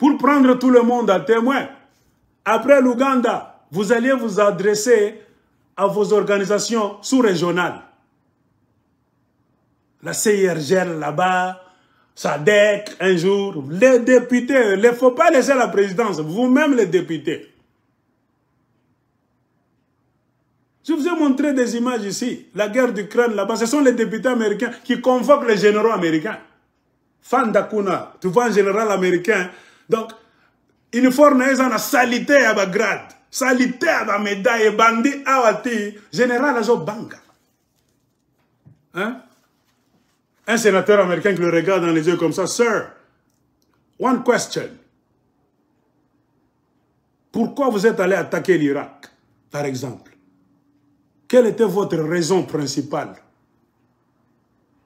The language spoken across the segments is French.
pour prendre tout le monde à témoin. Après l'Ouganda, vous alliez vous adresser à vos organisations sous-régionales. La CIRGL là-bas, SADC, un jour, les députés, il ne faut pas laisser la présidence, vous-même les députés. Je vous ai montré des images ici, la guerre d'Ukraine là-bas, ce sont les députés américains qui convoquent les généraux américains. Fan d'Akuna, tu vois un général américain, donc, uniforme est en salité à la grade, salité à la médaille, bandit à Wati, général à Banga. Hein? Un sénateur américain qui le regarde dans les yeux comme ça, Sir, one question. Pourquoi vous êtes allé attaquer l'Irak, par exemple? Quelle était votre raison principale?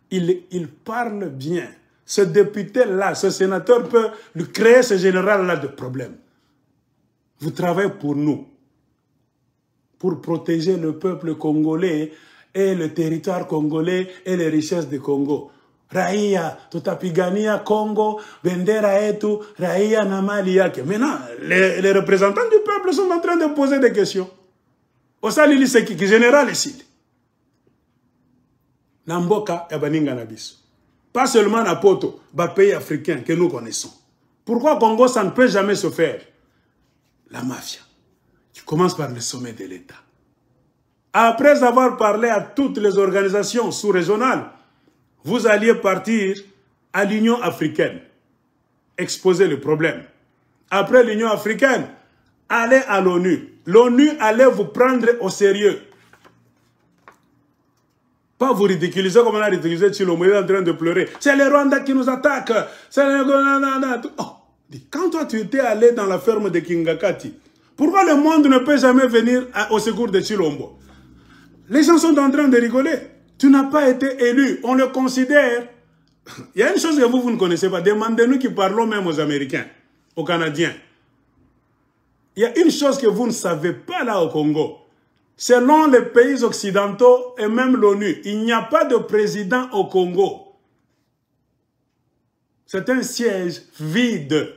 Il parle bien. Ce député-là, ce sénateur peut lui créer ce général-là de problème. Vous travaillez pour nous, pour protéger le peuple congolais et le territoire congolais et les richesses du Congo. Raïa, tutapigania Congo, bendera etu, raïa namali yake. Maintenant, les représentants du peuple sont en train de poser des questions. Osalili Seki, qui général ici. Namboka yabaninga nabiso. Pas seulement à Poto, les pays africains que nous connaissons. Pourquoi Congo, ça ne peut jamais se faire? La mafia, qui commence par le sommet de l'État. Après avoir parlé à toutes les organisations sous-régionales, vous alliez partir à l'Union africaine, exposer le problème. Après l'Union africaine, allez à l'ONU. L'ONU allait vous prendre au sérieux. Pas vous ridiculiser comme on a ridiculisé Chilombo, il est en train de pleurer. C'est les Rwandais qui nous attaquent. C'est les... Oh. Quand toi tu étais allé dans la ferme de Kingakati, pourquoi le monde ne peut jamais venir au secours de Chilombo? Les gens sont en train de rigoler. Tu n'as pas été élu. On le considère. Il y a une chose que vous ne connaissez pas. Demandez-nous qui parlons même aux Américains, aux Canadiens. Il y a une chose que vous ne savez pas là au Congo. Selon les pays occidentaux et même l'ONU, il n'y a pas de président au Congo. C'est un siège vide.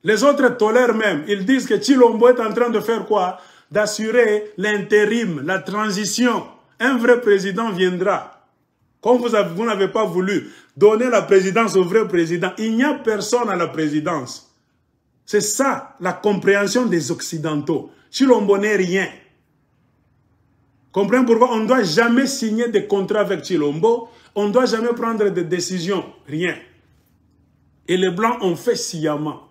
Les autres tolèrent même. Ils disent que Chilombo est en train de faire quoi? D'assurer l'intérim, la transition. Un vrai président viendra. Comme vous n'avez pas voulu donner la présidence au vrai président, il n'y a personne à la présidence. C'est ça, la compréhension des Occidentaux. Chilombo n'est rien. Comprenez pourquoi on ne doit jamais signer des contrats avec Chilombo. On ne doit jamais prendre des décisions. Rien. Et les Blancs ont fait sciemment.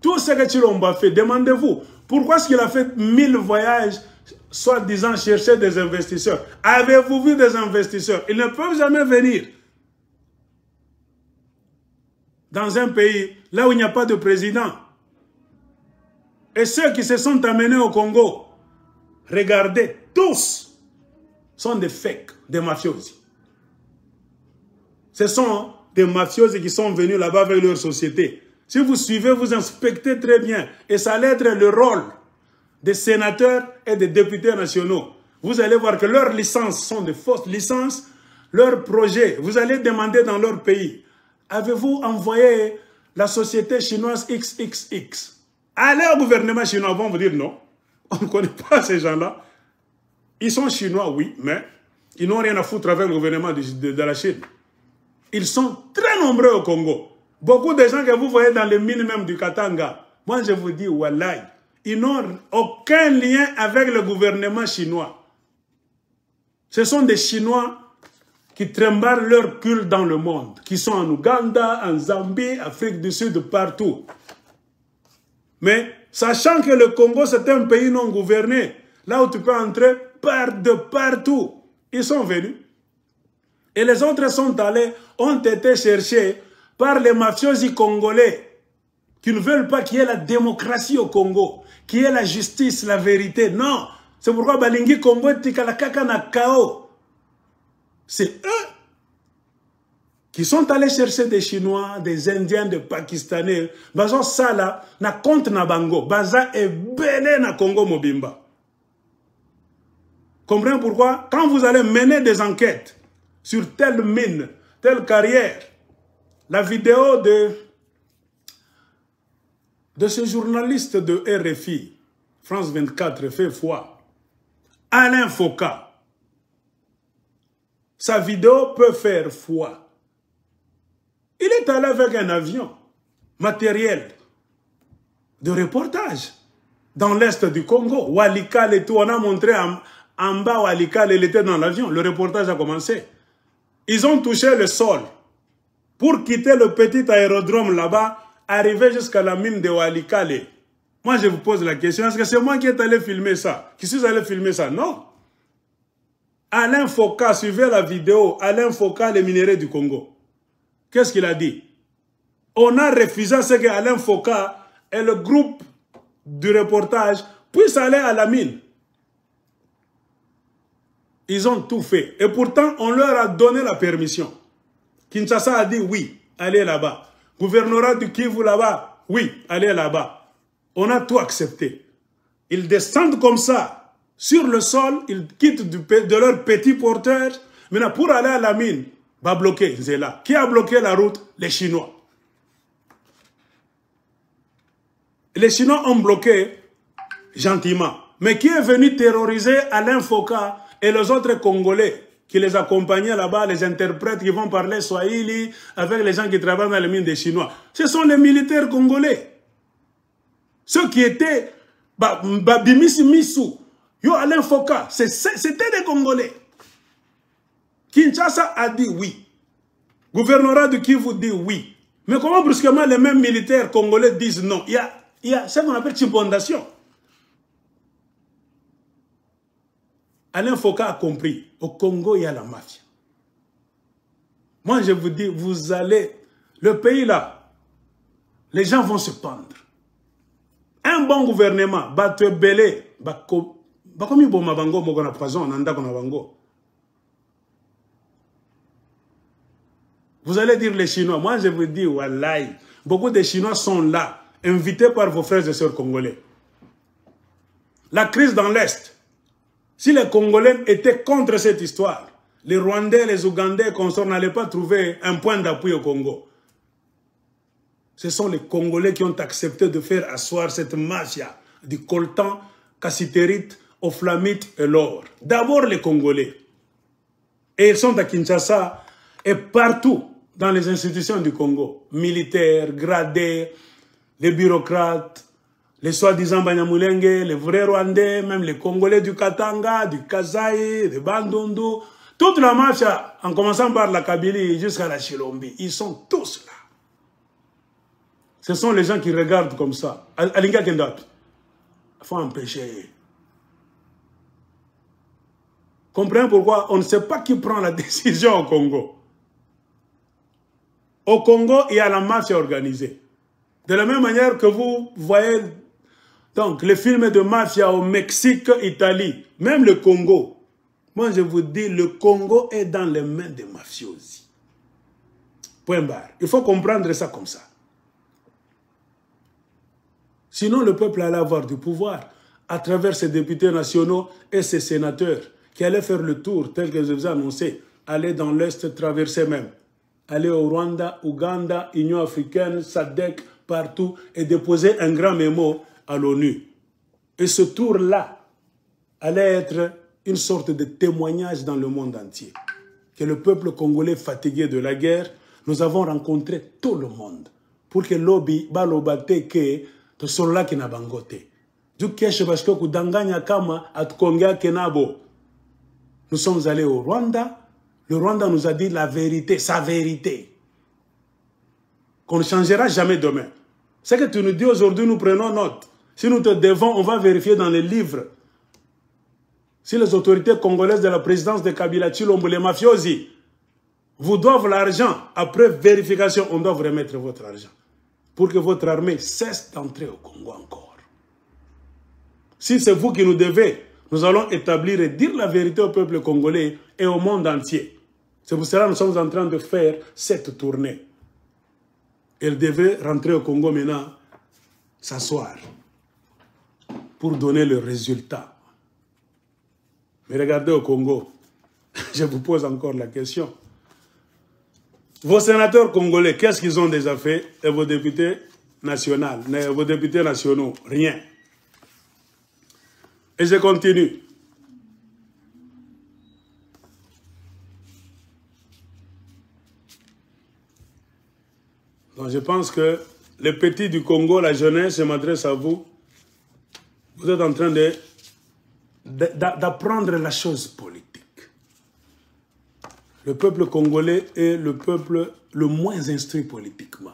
Tout ce que Chilombo a fait, demandez-vous, pourquoi est-ce qu'il a fait 1000 voyages, soi-disant chercher des investisseurs? Avez-vous vu des investisseurs? Ils ne peuvent jamais venir dans un pays là où il n'y a pas de président. Et ceux qui se sont amenés au Congo, regardez, tous sont des fakes, des mafiosi. Ce sont des mafiosi qui sont venus là-bas avec leur société. Si vous suivez, vous inspectez très bien. Et ça allait être le rôle des sénateurs et des députés nationaux. Vous allez voir que leurs licences sont de fausses licences. Leurs projets, vous allez demander dans leur pays. Avez-vous envoyé la société chinoise XXX? Allez au gouvernement chinois, vont vous dire non. On ne connaît pas ces gens-là. Ils sont chinois, oui, mais ils n'ont rien à foutre avec le gouvernement de la Chine. Ils sont très nombreux au Congo. Beaucoup de gens que vous voyez dans les mines même du Katanga, moi je vous dis, wallahi, ils n'ont aucun lien avec le gouvernement chinois. Ce sont des Chinois qui trimballent leur culte dans le monde, qui sont en Ouganda, en Zambie, Afrique du Sud, partout. Mais sachant que le Congo c'est un pays non gouverné, là où tu peux entrer de partout, ils sont venus. Et les autres sont allés, ont été cherchés par les mafiosi congolais qui ne veulent pas qu'il y ait la démocratie au Congo, qu'il y ait la justice, la vérité. Non, c'est pourquoi Balingi Congo Tikalakaka na Kao. C'est eux qui sont allés chercher des Chinois, des Indiens, des Pakistanais. Bazo Sala na compte na bango. Baza est belé na Congo Mobimba. Comprenez pourquoi? Quand vous allez mener des enquêtes sur telle mine, telle carrière. La vidéo de ce journaliste de RFI, France 24, fait foi. Alain Foka. Sa vidéo peut faire foi. Il est allé avec un avion, matériel de reportage, dans l'est du Congo. Walikale et tout, on a montré en bas Walikale, il était dans l'avion. Le reportage a commencé. Ils ont touché le sol pour quitter le petit aérodrome là-bas, arriver jusqu'à la mine de Walikale. Moi, je vous pose la question, est-ce que c'est moi qui est allé filmer ça? Qui suis allé filmer ça? Non. Alain Foka, suivez la vidéo, Alain Foka, les minéraux du Congo. Qu'est-ce qu'il a dit? On a refusé ce que Alain Foka et le groupe du reportage puissent aller à la mine. Ils ont tout fait. Et pourtant, on leur a donné la permission. Kinshasa a dit oui, allez là-bas. Gouvernorat du Kivu là-bas, oui, allez là-bas. On a tout accepté. Ils descendent comme ça, sur le sol, ils quittent de leur petit porteur. Maintenant, pour aller à la mine, va bloquer Zéla. Qui a bloqué la route? Les Chinois. Les Chinois ont bloqué gentiment. Mais qui est venu terroriser Alain Foka et les autres Congolais qui les accompagnaient là-bas, les interprètes qui vont parler Swahili avec les gens qui travaillent dans les mines des Chinois? Ce sont les militaires congolais. Ceux qui étaient Babimisi Missou, Yo Alain Foka, c'était des Congolais. Kinshasa a dit oui. Gouvernorat du Kivu dit oui. Mais comment brusquement les mêmes militaires congolais disent non? Il y a ce qu'on appelle une fondation. Alain Foka a compris. Au Congo, il y a la mafia. Moi, je vous dis, vous allez... Le pays là, les gens vont se pendre. Un bon gouvernement va te belé. Vous allez dire les Chinois. Moi, je vous dis, wallahi, beaucoup de Chinois sont là, invités par vos frères et sœurs congolais. La crise dans l'Est, si les Congolais étaient contre cette histoire, les Rwandais, les Ougandais, consorts n'allaient pas trouver un point d'appui au Congo. Ce sont les Congolais qui ont accepté de faire asseoir cette mafia du coltan, cassitérite, oflamite et l'or. D'abord les Congolais. Et ils sont à Kinshasa et partout dans les institutions du Congo. Militaires, gradés, les bureaucrates, les soi-disant Banyamulenge, les vrais Rwandais, même les Congolais du Katanga, du Kasaï, de Bandundu. Toute la mafia, en commençant par la Kabylie jusqu'à la Chilombi, ils sont tous là. Ce sont les gens qui regardent comme ça. Alinga Kendap. Il faut empêcher. Comprenez pourquoi on ne sait pas qui prend la décision au Congo. Au Congo, il y a la mafia organisée. De la même manière que vous voyez donc, les films de mafia au Mexique, Italie, même le Congo. Moi, je vous dis, le Congo est dans les mains des mafiosi. Point barre. Il faut comprendre ça comme ça. Sinon, le peuple allait avoir du pouvoir à travers ses députés nationaux et ses sénateurs qui allaient faire le tour, tel que je vous ai annoncé, aller dans l'Est, traverser même, aller au Rwanda, Ouganda, Union africaine, SADC, partout, et déposer un grand mémo à l'ONU. Et ce tour-là allait être une sorte de témoignage dans le monde entier. Que le peuple congolais fatigué de la guerre, nous avons rencontré tout le monde pour que l'obi balobate que to solola ki na bangote. Du keshe parce que kudanganya kama atukongea kenabo. Nous sommes allés au Rwanda. Le Rwanda nous a dit la vérité, sa vérité. Qu'on ne changera jamais demain. Ce que tu nous dis aujourd'hui, nous prenons note. Si nous te devons, on va vérifier dans les livres. Si les autorités congolaises de la présidence de Kabila Chilombo, les mafiosi, vous doivent l'argent, après vérification, on doit vous remettre votre argent. Pour que votre armée cesse d'entrer au Congo encore. Si c'est vous qui nous devez, nous allons établir et dire la vérité au peuple congolais et au monde entier. C'est pour cela que nous sommes en train de faire cette tournée. Elle devait rentrer au Congo maintenant, s'asseoir, pour donner le résultat. Mais regardez au Congo, je vous pose encore la question. Vos sénateurs congolais, qu'est-ce qu'ils ont déjà fait? Et vos députés nationaux, rien. Et je continue. Donc je pense que les petits du Congo, la jeunesse, je m'adresse à vous. Vous êtes en train d'apprendre la chose politique. Le peuple congolais est le peuple le moins instruit politiquement.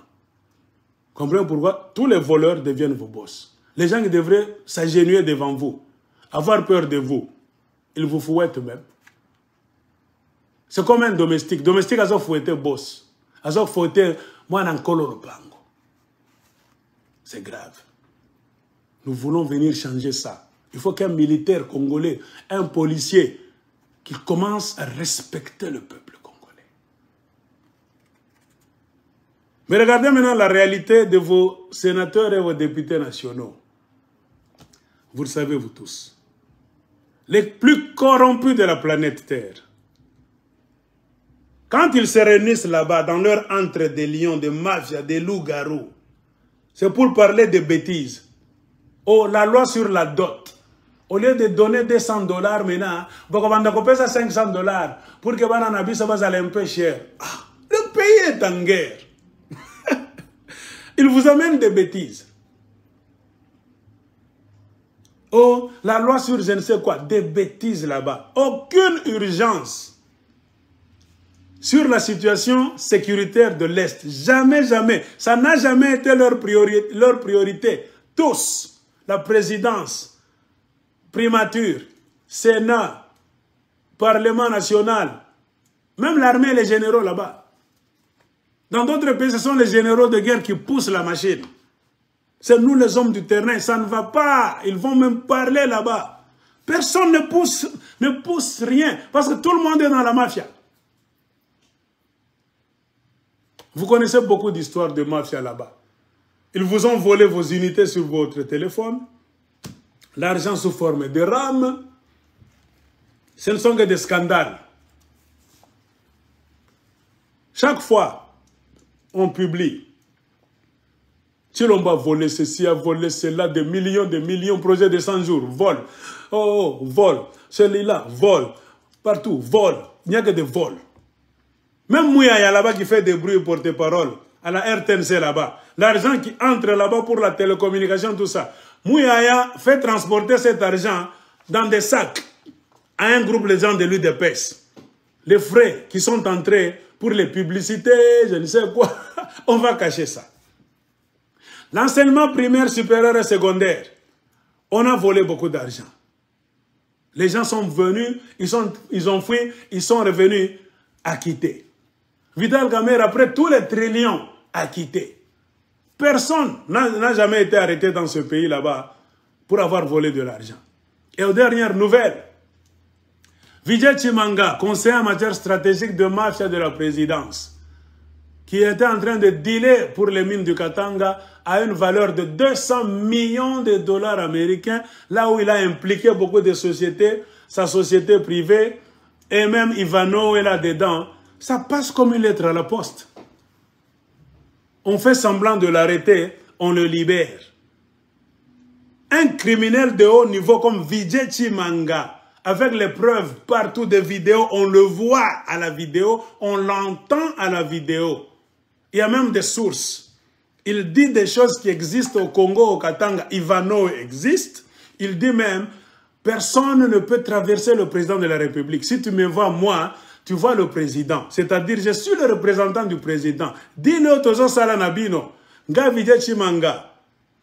Comprenez pourquoi? Tous les voleurs deviennent vos boss. Les gens qui devraient s'agenouiller devant vous, avoir peur de vous, ils vous fouettent même. C'est comme un domestique. Domestique, ils ont fouetté boss. Ils ont fouetté moi dans Koloro Bango. C'est grave. Nous voulons venir changer ça. Il faut qu'un militaire congolais, un policier, qu'il commence à respecter le peuple congolais. Mais regardez maintenant la réalité de vos sénateurs et vos députés nationaux. Vous le savez, vous tous. Les plus corrompus de la planète Terre. Quand ils se réunissent là-bas, dans leur entre des lions, des mafias, des loups-garous, c'est pour parler de bêtises. Oh, la loi sur la dot. Au lieu de donner $200 maintenant, vous avez 500 $ pour que vous ayez ça va aller un peu cher. Ah, le pays est en guerre. Il vous amène des bêtises. Oh, la loi sur je ne sais quoi, des bêtises là-bas. Aucune urgence sur la situation sécuritaire de l'Est. Jamais, jamais. Ça n'a jamais été leur priorité. Tous, la présidence, primature, Sénat, Parlement national, même l'armée et les généraux là-bas. Dans d'autres pays, ce sont les généraux de guerre qui poussent la machine. C'est nous les hommes du terrain, ça ne va pas. Ils vont même parler là-bas. Personne ne pousse rien, parce que tout le monde est dans la mafia. Vous connaissez beaucoup d'histoires de mafia là-bas. Ils vous ont volé vos unités sur votre téléphone. L'argent sous forme de RAM, ce ne sont que des scandales. Chaque fois, on publie. Si l'on va voler ceci, a volé cela, des millions, projet de 100 jours, vol. Oh, vol. Celui-là, vol. Partout, vol. Il n'y a que des vols. Même Mouyaya là-bas qui fait des bruits porte-parole, à la RTNC là-bas. L'argent qui entre là-bas pour la télécommunication, tout ça. Mouyaya fait transporter cet argent dans des sacs à un groupe de gens de l'UDPS. Les frais qui sont entrés pour les publicités, je ne sais quoi, on va cacher ça. L'enseignement primaire, supérieur et secondaire, on a volé beaucoup d'argent. Les gens sont venus, ils ont fui, ils sont revenus acquittés. Vital Kamerhe, après tous les trillions acquittés. Personne n'a jamais été arrêté dans ce pays là-bas pour avoir volé de l'argent. Et aux dernières nouvelles, Vijay Chimanga, conseiller en matière stratégique de mafia de la présidence, qui était en train de dealer pour les mines du Katanga à une valeur de 200 millions de $ américains, là où il a impliqué beaucoup de sociétés, sa société privée, et même Ivano est là-dedans, ça passe comme une lettre à la poste. On fait semblant de l'arrêter, on le libère. Un criminel de haut niveau comme Vijay Chimanga, avec les preuves partout des vidéos, on le voit à la vidéo, on l'entend à la vidéo. Il y a même des sources. Il dit des choses qui existent au Congo, au Katanga. Ivano existe. Il dit même, personne ne peut traverser le président de la République. Si tu me vois, moi, tu vois le président. C'est-à-dire, je suis le représentant du président. Dis-le Tozo Salanabino, Vijay Chimanga.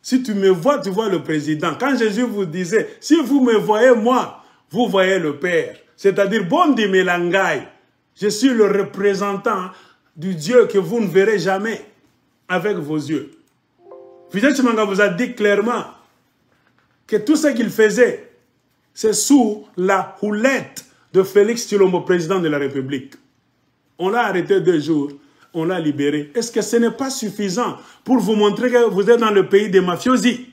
Si tu me vois, tu vois le président. Quand Jésus vous disait, si vous me voyez, moi, vous voyez le Père. C'est-à-dire, Bondi Melangai. Je suis le représentant du Dieu que vous ne verrez jamais avec vos yeux. Vijay Chimanga vous a dit clairement que tout ce qu'il faisait, c'est sous la houlette de Félix Tshilombo, président de la République. On l'a arrêté 2 jours, on l'a libéré. Est-ce que ce n'est pas suffisant pour vous montrer que vous êtes dans le pays des mafiosi?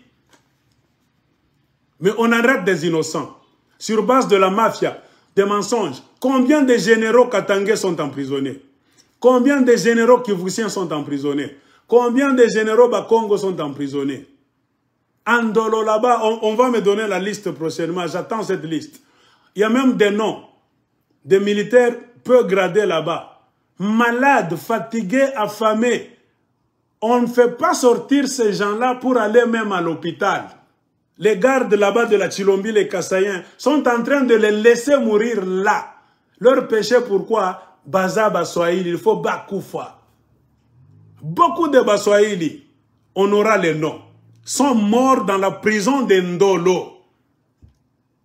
Mais on arrête des innocents. Sur base de la mafia, des mensonges. Combien de généraux katangais sont emprisonnés? Combien de généraux kivusiens sont emprisonnés? Combien de généraux Bakongo sont emprisonnés? Andolo là-bas, on va me donner la liste prochainement, j'attends cette liste. Il y a même des noms de militaires peu gradés là-bas. Malades, fatigués, affamés. On ne fait pas sortir ces gens-là pour aller même à l'hôpital. Les gardes là-bas de la Chilombi, les Kassaïens, sont en train de les laisser mourir là. Leur péché, pourquoi? Baza Baswahili, il faut Bakoufa. Beaucoup de Baswahili, on aura les noms, sont morts dans la prison de Ndolo.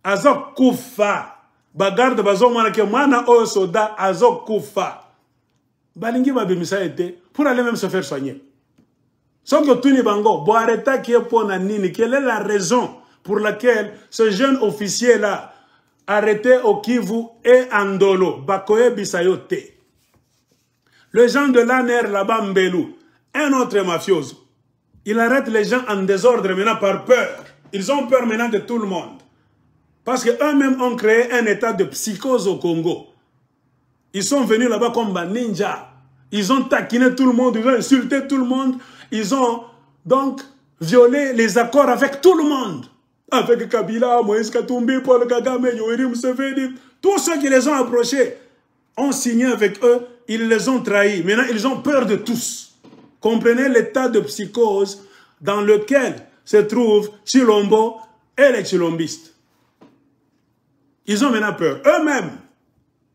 Azok Koufa. Bagarde Bazo Manake, Mana Osoda, Azok Koufa. Balingi Babimisa était pour aller même se faire soigner. Sauf que Tuni Bango, Boareta qui est pour Nini, quelle est la raison pour laquelle ce jeune officier-là, arrêté au Kivu et Andolo, Bakoye Bisayote. Le gens de l'ANR là-bas, Mbelou, un autre mafioso, il arrête les gens en désordre maintenant par peur. Ils ont peur maintenant de tout le monde. Parce qu'eux-mêmes ont créé un état de psychose au Congo. Ils sont venus là-bas comme des ninjas. Ils ont taquiné tout le monde, ils ont insulté tout le monde. Ils ont donc violé les accords avec tout le monde. Avec Kabila, Moïse Katumbi, Paul Kagame, Yoweri Museveni. Tous ceux qui les ont approchés ont signé avec eux, ils les ont trahis. Maintenant, ils ont peur de tous. Comprenez l'état de psychose dans lequel se trouvent Chilombo et les Chilombistes. Ils ont maintenant peur. Eux-mêmes,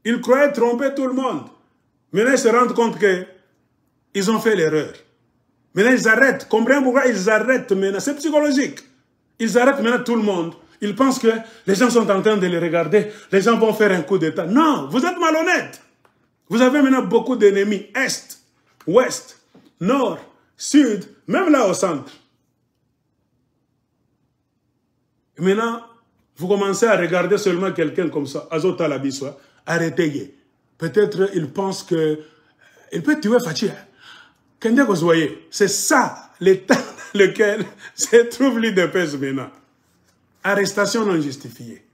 ils croyaient tromper tout le monde. Maintenant, ils se rendent compte qu'ils ont fait l'erreur. Maintenant, ils arrêtent. Comprenez pourquoi ils arrêtent maintenant. C'est psychologique. Ils arrêtent maintenant tout le monde. Ils pensent que les gens sont en train de les regarder. Les gens vont faire un coup d'État. Non, vous êtes malhonnêtes. Vous avez maintenant beaucoup d'ennemis. Est, ouest, nord, sud, même là au centre. Et maintenant, vous commencez à regarder seulement quelqu'un comme ça. Azota Labiswa. Arrêtez. Peut-être il pense que il peut tuer Fachi. C'est ça l'état dans lequel se trouve l'UDPS maintenant. Arrestation non justifiée.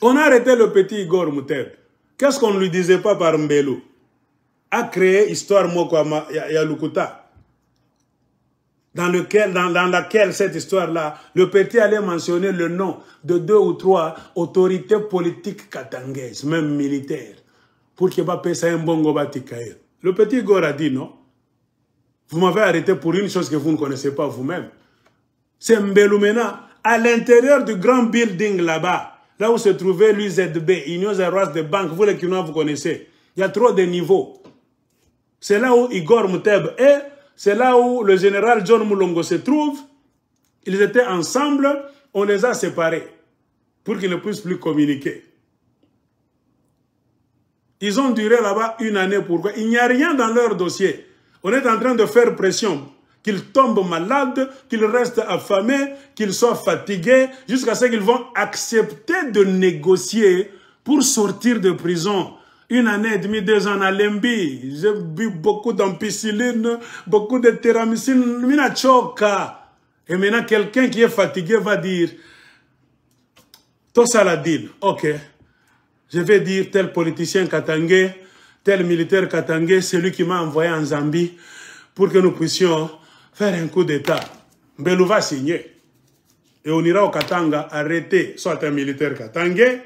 On a arrêté le petit Igor Mouteb. Qu'est-ce qu'on ne lui disait pas par Mbelou? A créé Histoire Mokwama Yalukuta. Dans laquelle cette histoire-là, le petit allait mentionner le nom de 2 ou 3 autorités politiques katangaises, même militaires, pour qu'il va payer ça un bon gobatikaïr. Le petit Igor a dit non. Vous m'avez arrêté pour une chose que vous ne connaissez pas vous-même. C'est Mbelumena, à l'intérieur du grand building là-bas, là où se trouvait l'UZB, Union Zéroise de Banque, vous les Kinois, vous connaissez. Il y a trop de niveaux. C'est là où Igor Mouteb est, c'est là où le général John Moulongo se trouve. Ils étaient ensemble, on les a séparés pour qu'ils ne puissent plus communiquer. Ils ont duré là-bas 1 année. Pourquoi? Il n'y a rien dans leur dossier. On est en train de faire pression. Qu'ils tombent malades, qu'ils restent affamés, qu'ils soient fatigués, jusqu'à ce qu'ils vont accepter de négocier pour sortir de prison. 1 année et demie, 2 ans à Lembi. J'ai bu beaucoup d'ampicilline, beaucoup de téramycine, mina choka. Et maintenant, quelqu'un qui est fatigué va dire, Tosaladine, ok. Je vais dire tel politicien katangais, tel militaire katangais, celui qui m'a envoyé en Zambie pour que nous puissions faire un coup d'État. Mbelou va signer. Et on ira au Katanga arrêter soit un militaire katangais,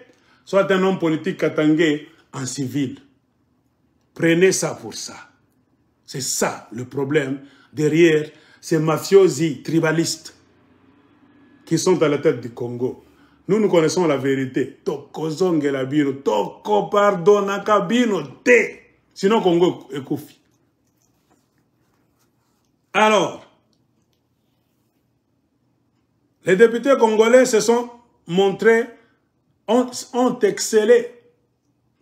soit un homme politique katangais en civil. Prenez ça pour ça. C'est ça le problème derrière ces mafiosi tribalistes qui sont à la tête du Congo. Nous connaissons la vérité. Tokozonge la bino, toko pardonaka bino te. Sinon Congo est koufi. Alors, les députés congolais se sont montrés, ont excellé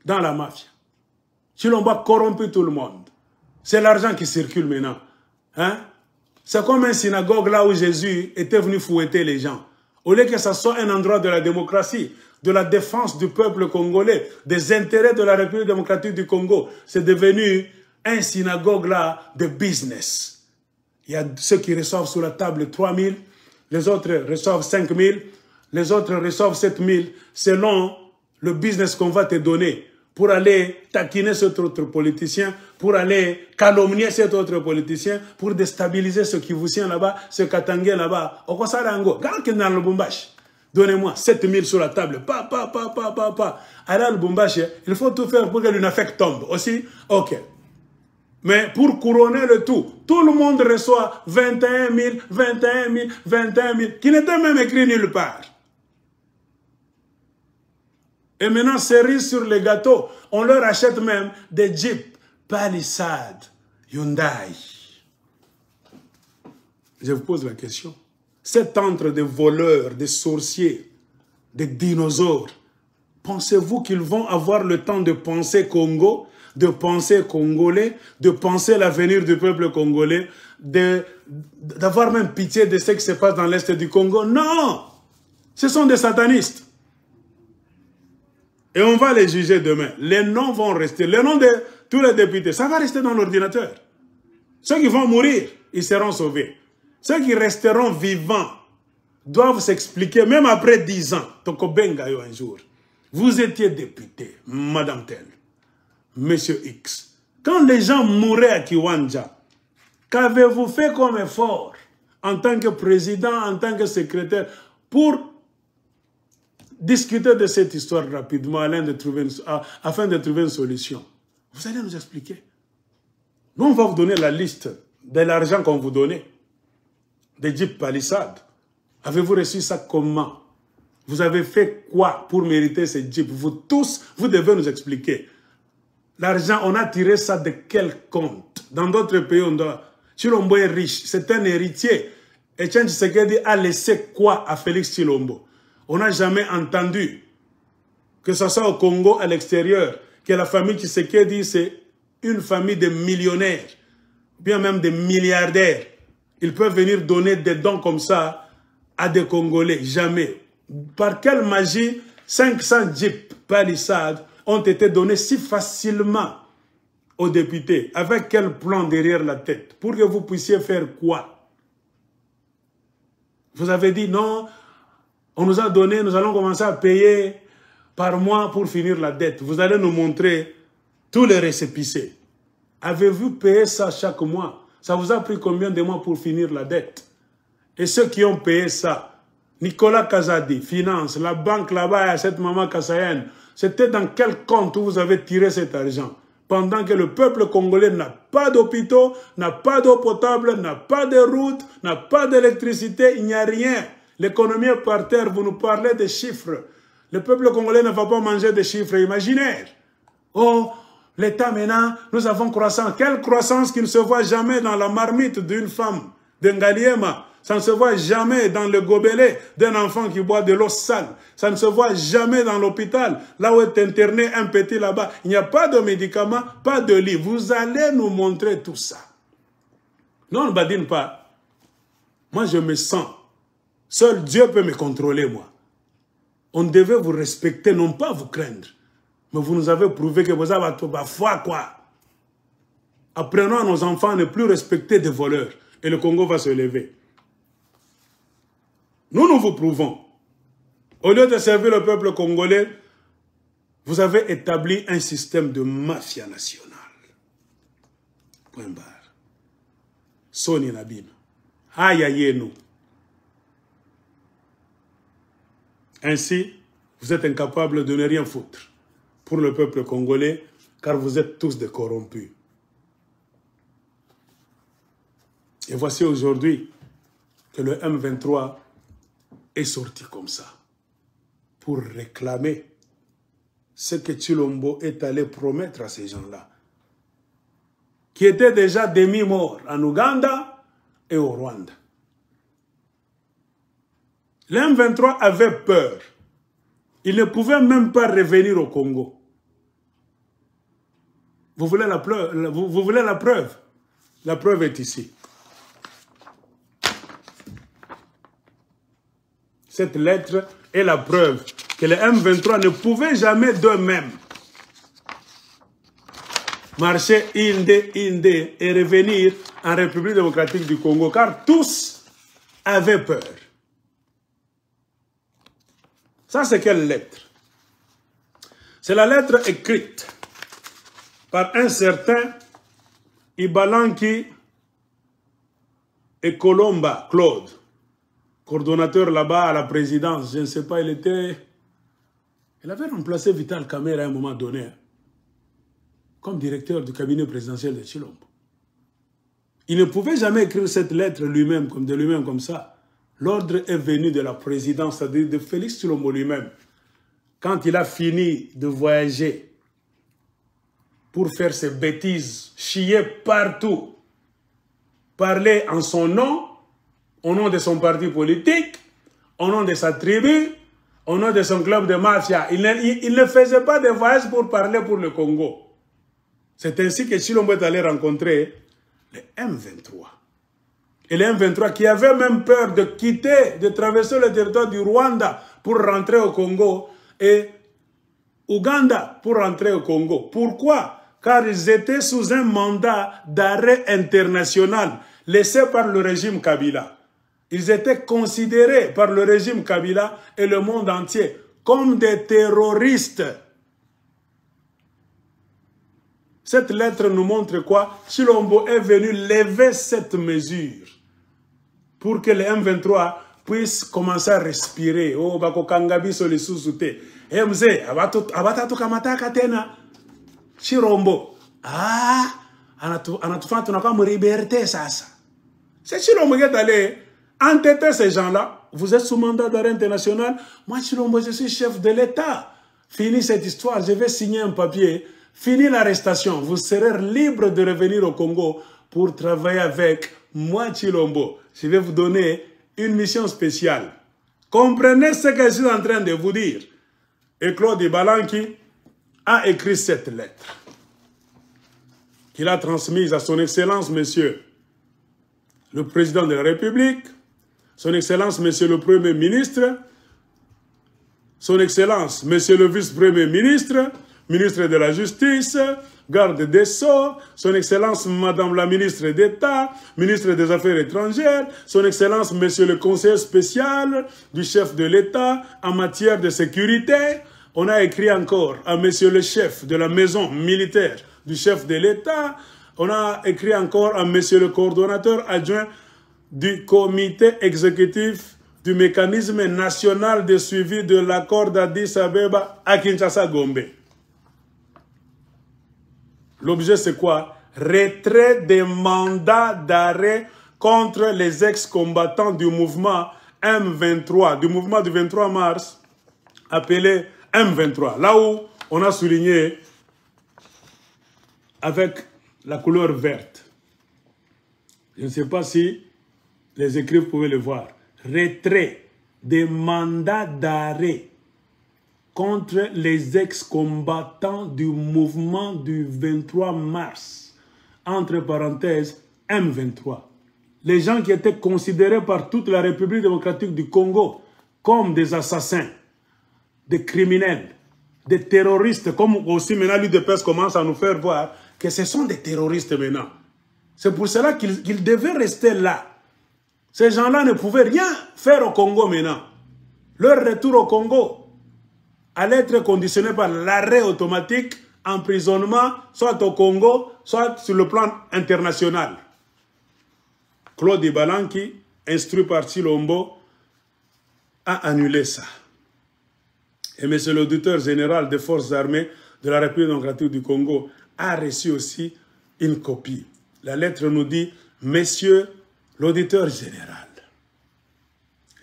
dans la mafia. Chilombo a corrompu tout le monde. C'est l'argent qui circule maintenant. Hein? C'est comme une synagogue là où Jésus était venu fouetter les gens. Au lieu que ça soit un endroit de la démocratie, de la défense du peuple congolais, des intérêts de la République démocratique du Congo, c'est devenu un synagogue là de business. Il y a ceux qui reçoivent sous la table 3 000, les autres reçoivent 5 000, les autres reçoivent 7 000, selon le business qu'on va te donner pour aller taquiner cet autre politicien, pour aller calomnier cet autre politicien, pour déstabiliser ce Kivousien là-bas, ce Katangé là-bas. Donnez-moi 7000 sur la table. Allez à Lubumbashi, il faut tout faire pour que l'UNAFEC tombe. Aussi, ok. Mais pour couronner le tout le monde reçoit 21 000, 21 000, 21 000, qui n'étaient même écrits nulle part. Et maintenant, cerise sur les gâteaux, on leur achète même des Jeeps Palisade, Hyundai. Je vous pose la question. Cet entre de voleurs, de sorciers, de dinosaures, pensez-vous qu'ils vont avoir le temps de penser Congo, de penser congolais, de penser l'avenir du peuple congolais, d'avoir même pitié de ce qui se passe dans l'Est du Congo? Non! Ce sont des satanistes. Et on va les juger demain. Les noms vont rester. Les noms de tous les députés, ça va rester dans l'ordinateur. Ceux qui vont mourir, ils seront sauvés. Ceux qui resteront vivants doivent s'expliquer, même après 10 ans. Tokobengayo un jour. Vous étiez député, Madame Telle, Monsieur X. Quand les gens mouraient à Kiwanja, qu'avez-vous fait comme effort en tant que président, en tant que secrétaire, pour discuter de cette histoire rapidement afin de trouver une solution? Vous allez nous expliquer. Nous, on va vous donner la liste de l'argent qu'on vous donnait. Des Jeeps Palisade. Avez-vous reçu ça comment? Vous avez fait quoi pour mériter ces Jeeps? Vous tous, vous devez nous expliquer. L'argent, on a tiré ça de quel compte? Dans d'autres pays, on doit... Chilombo est riche, c'est un héritier. Etienne Tshisekedi a laissé quoi à Félix Tshilombo? On n'a jamais entendu, que ce soit au Congo, à l'extérieur, que la famille Tshisekedi, c'est une famille de millionnaires, bien même de milliardaires. Ils peuvent venir donner des dons comme ça à des Congolais. Jamais. Par quelle magie 500 Jeeps Palisade ont été donnés si facilement aux députés? Avec quel plan derrière la tête? Pour que vous puissiez faire quoi? Vous avez dit non... On nous a donné, nous allons commencer à payer par mois pour finir la dette. Vous allez nous montrer tous les récépissés. Avez-vous payé ça chaque mois? Ça vous a pris combien de mois pour finir la dette? Et ceux qui ont payé ça, Nicolas Kazadi, Finance, la banque là-bas, à cette maman Kassayenne, c'était dans quel compte où vous avez tiré cet argent? Pendant que le peuple congolais n'a pas d'hôpitaux, n'a pas d'eau potable, n'a pas de routes, n'a pas d'électricité, il n'y a rien. L'économie est par terre, vous nous parlez de chiffres. Le peuple congolais ne va pas manger des chiffres imaginaires. Oh, l'État maintenant, nous avons croissance. Quelle croissance qui ne se voit jamais dans la marmite d'une femme, d'un Ngaliema. Ça ne se voit jamais dans le gobelet d'un enfant qui boit de l'eau sale. Ça ne se voit jamais dans l'hôpital, là où est interné un petit là-bas. Il n'y a pas de médicaments, pas de lit. Vous allez nous montrer tout ça. Non, on ne badine pas. Moi, je me sens. Seul Dieu peut me contrôler, moi. On devait vous respecter, non pas vous craindre. Mais vous nous avez prouvé que vous avez la foi, quoi. Apprenons à nos enfants à ne plus respecter des voleurs. Et le Congo va se lever. Nous vous prouvons. Au lieu de servir le peuple congolais, vous avez établi un système de mafia nationale. Point barre. Soni Nabino. Aïe aïe nous. Ainsi, vous êtes incapables de ne rien foutre pour le peuple congolais, car vous êtes tous des corrompus. Et voici aujourd'hui que le M23 est sorti comme ça, pour réclamer ce que Tshilombo est allé promettre à ces gens-là, qui étaient déjà demi-morts en Ouganda et au Rwanda. Le M23 avait peur. Il ne pouvait même pas revenir au Congo. Vous voulez la preuve? Vous voulez la preuve? La preuve est ici. Cette lettre est la preuve que le M23 ne pouvait jamais d'eux-mêmes marcher Inde et revenir en République démocratique du Congo, car tous avaient peur. Ça, c'est quelle lettre? C'est la lettre écrite par un certain Ibalanki et Colomba, Claude, coordonnateur là-bas à la présidence. Je ne sais pas, il avait remplacé Vital Kamerhe à un moment donné comme directeur du cabinet présidentiel de Tshilombo. Il ne pouvait jamais écrire cette lettre lui-même, comme ça. L'ordre est venu de la présidence, c'est-à-dire de Félix Tshilombo lui-même. Quand il a fini de voyager pour faire ses bêtises, chier partout, parler en son nom, au nom de son parti politique, au nom de sa tribu, au nom de son club de mafia. Il ne faisait pas de voyage pour parler pour le Congo. C'est ainsi que Tshilombo est allé rencontrer le M23. Et le M23 qui avait même peur de quitter, de traverser le territoire du Rwanda pour rentrer au Congo et Ouganda pour rentrer au Congo. Pourquoi? Car ils étaient sous un mandat d'arrêt international laissé par le régime Kabila. Ils étaient considérés par le régime Kabila et le monde entier comme des terroristes. Cette lettre nous montre quoi? Tshilombo est venu lever cette mesure pour que le M23 puisse commencer à respirer. Oh, bako kangabi soli susute. Eh mzee, abata tukamataka tena. Tshilombo. Ah, anatufanya tunakuwa mliberté sasa. C'est Tshilombo qui est allé entêter ces gens-là. Vous êtes sous mandat d'arrêt international. Moi, Tshilombo, je suis chef de l'État. Fini cette histoire, je vais signer un papier. Fini l'arrestation. Vous serez libre de revenir au Congo pour travailler avec moi, Tshilombo. Je vais vous donner une mission spéciale. Comprenez ce que je suis en train de vous dire. Et Claude Ibalanki a écrit cette lettre qu'il a transmise à son Excellence, Monsieur le Président de la République, son Excellence, Monsieur le Premier ministre, son Excellence, Monsieur le Vice-Premier ministre, ministre de la Justice, garde des Sceaux, son Excellence Madame la Ministre d'État, ministre des Affaires étrangères, son Excellence Monsieur le Conseiller spécial du chef de l'État en matière de sécurité. On a écrit encore à Monsieur le chef de la maison militaire du chef de l'État. On a écrit encore à Monsieur le coordonnateur adjoint du comité exécutif du mécanisme national de suivi de l'accord d'Addis Abeba à Kinshasa-Gombe. L'objet, c'est quoi? Retrait des mandats d'arrêt contre les ex-combattants du mouvement M23, du mouvement du 23 mars, appelé M23. Là où on a souligné avec la couleur verte. Je ne sais pas si les écrivains pouvaient le voir. Retrait des mandats d'arrêt contre les ex-combattants du mouvement du 23 mars, entre parenthèses, M23. Les gens qui étaient considérés par toute la République démocratique du Congo comme des assassins, des criminels, des terroristes, comme aussi maintenant l'UDPS commence à nous faire voir que ce sont des terroristes maintenant. C'est pour cela qu'ils devaient rester là. Ces gens-là ne pouvaient rien faire au Congo maintenant. Leur retour au Congo allait être conditionné par l'arrêt automatique, emprisonnement, soit au Congo, soit sur le plan international. Claude Ibalanki, instruit par Tshilombo, a annulé ça. Et M. l'auditeur général des forces armées de la République démocratique du Congo a reçu aussi une copie. La lettre nous dit, Messieurs l'auditeur général,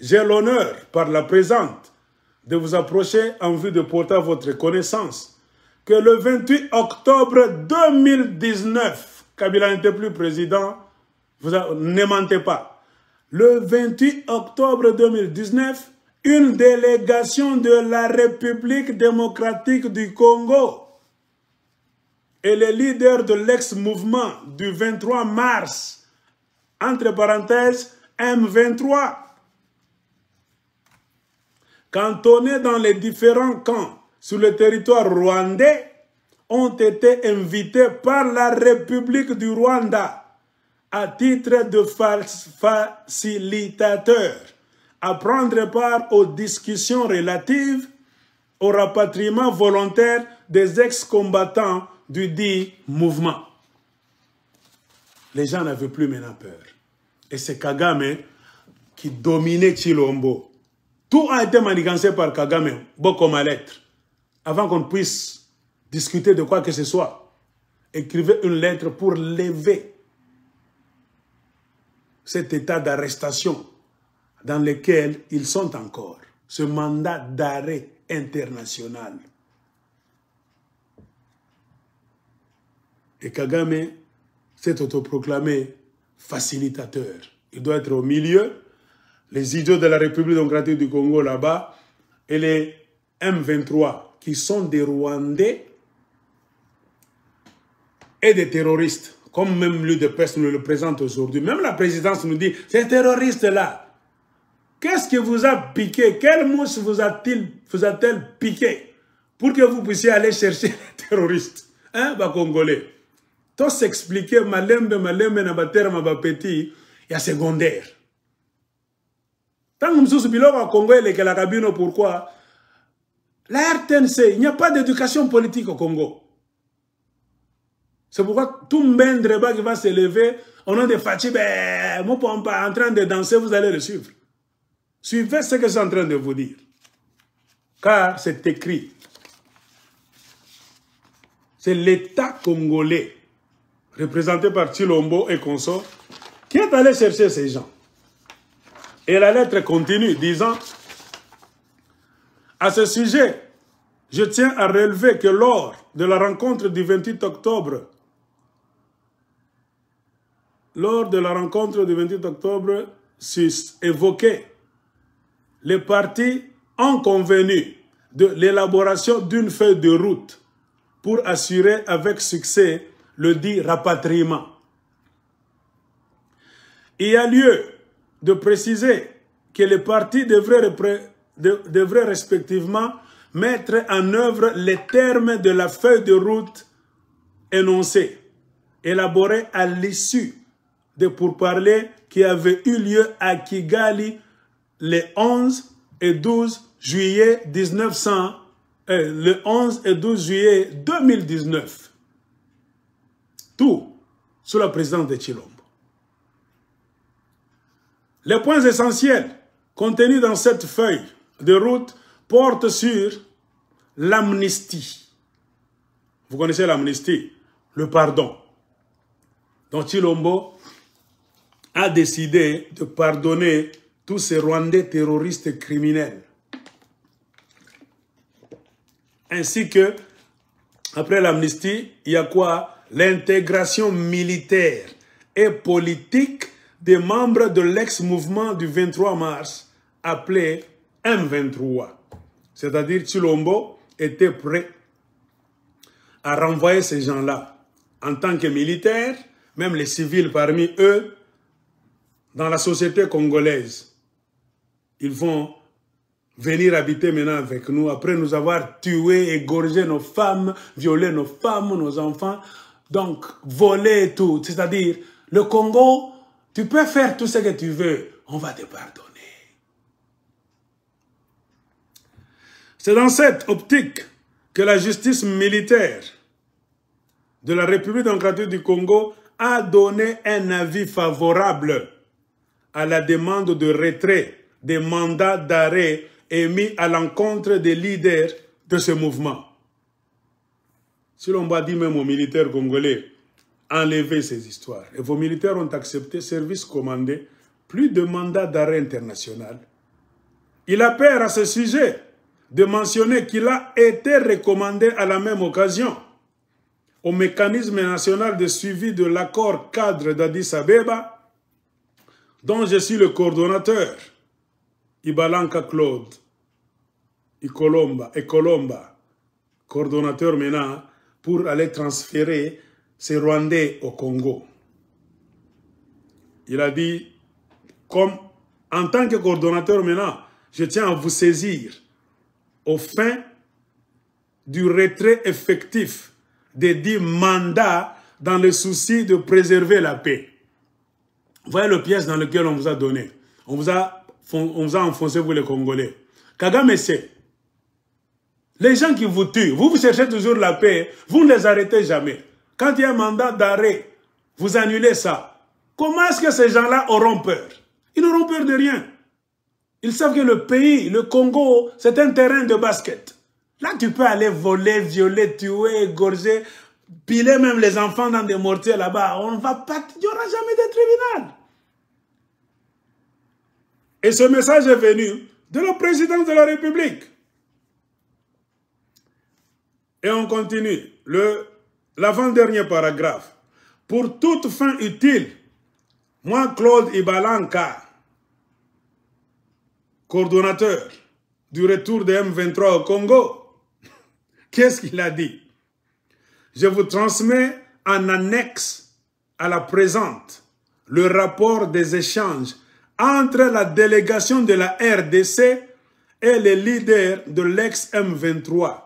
j'ai l'honneur par la présente de vous approcher en vue de porter à votre connaissance que le 28 octobre 2019, Kabila n'était plus président, ne mentez pas, le 28 octobre 2019, une délégation de la République démocratique du Congo et les leaders de l'ex-mouvement du 23 mars, entre parenthèses, M23, cantonnés dans les différents camps sur le territoire rwandais, ont été invités par la République du Rwanda à titre de facilitateurs à prendre part aux discussions relatives au rapatriement volontaire des ex-combattants du dit mouvement. Les gens n'avaient plus maintenant peur. Et c'est Kagame qui dominait Tshilombo. Tout a été manigancé par Kagame, beau comme à lettre. Avant qu'on puisse discuter de quoi que ce soit, écrivez une lettre pour lever cet état d'arrestation dans lequel ils sont encore. Ce mandat d'arrêt international. Et Kagame s'est autoproclamé facilitateur. Il doit être au milieu. Les idiots de la République démocratique du Congo là-bas et les M23 qui sont des Rwandais et des terroristes, comme même lui de Pest nous le présente aujourd'hui. Même la présidence nous dit, ces terroristes-là, qu'est-ce qui vous a piqué? Quelle mouche vous a-t-elle piqué pour que vous puissiez aller chercher les terroristes? Hein, bah Congolais. Tout s'expliquer, malembe, nabater, mabapeti, il y a secondaire. Tant que nous sommes au Congo, et que la cabine, pourquoi? La RTNC, il n'y a pas d'éducation politique au Congo. C'est pourquoi tout Mbendreba qui va se lever, au nom de Fachi, ben, moi, en train de danser, vous allez le suivre. Suivez ce que je suis en train de vous dire. Car c'est écrit. C'est l'État congolais, représenté par Tshilombo et consorts, qui est allé chercher ces gens. Et la lettre continue, disant, à ce sujet, je tiens à relever que lors de la rencontre du 28 octobre, évoqué, les partis ont convenu de l'élaboration d'une feuille de route pour assurer avec succès le dit rapatriement. Il y a lieu de préciser que les partis devraient respectivement mettre en œuvre les termes de la feuille de route énoncée, élaborée à l'issue de pourparlers qui avaient eu lieu à Kigali le 11 et 12 juillet 2019. Tout sous la présidence de Tshilombo. Les points essentiels contenus dans cette feuille de route portent sur l'amnistie. Vous connaissez l'amnistie, le pardon. Donc Tshilombo a décidé de pardonner tous ces Rwandais terroristes criminels. Ainsi que, après l'amnistie, il y a quoi? L'intégration militaire et politique des membres de l'ex-mouvement du 23 mars, appelé M23. C'est-à-dire Tshilombo était prêt à renvoyer ces gens-là en tant que militaires, même les civils parmi eux, dans la société congolaise. Ils vont venir habiter maintenant avec nous, après nous avoir tué, égorgé nos femmes, violé nos femmes, nos enfants, donc volé et tout. C'est-à-dire, le Congo, tu peux faire tout ce que tu veux, on va te pardonner. C'est dans cette optique que la justice militaire de la République démocratique du Congo a donné un avis favorable à la demande de retrait des mandats d'arrêt émis à l'encontre des leaders de ce mouvement. Si l'on va dire même aux militaires congolais, enlevez ces histoires. Et vos militaires ont accepté, service commandé, plus de mandats d'arrêt international. Il a peur à ce sujet de mentionner qu'il a été recommandé à la même occasion au mécanisme national de suivi de l'accord cadre d'Addis Abeba, dont je suis le coordonnateur, Ibalanka Claude, et Colomba, coordonnateur maintenant, pour aller transférer ces Rwandais au Congo. Il a dit, comme en tant que coordonnateur maintenant, je tiens à vous saisir au fin du retrait effectif des 10 mandats dans le souci de préserver la paix. Vous voyez le piège dans lequel on vous a donné. On vous a enfoncé, vous les Congolais. Kagame sait. Les gens qui vous tuent, vous cherchez toujours la paix, vous ne les arrêtez jamais. Quand il y a un mandat d'arrêt, vous annulez ça. Comment est-ce que ces gens-là auront peur? Ils n'auront peur de rien. Ils savent que le pays, le Congo, c'est un terrain de basket. Là, tu peux aller voler, violer, tuer, égorger, piler même les enfants dans des mortiers là-bas. On ne va pas, il n'y aura jamais de tribunal. Et ce message est venu de la présidence de la République. Et on continue. L'avant-dernier paragraphe. Pour toute fin utile, moi, Claude Ibalanka, coordonnateur du retour de M23 au Congo, qu'est-ce qu'il a dit? Je vous transmets en annexe à la présente le rapport des échanges entre la délégation de la RDC et les leaders de l'ex-M23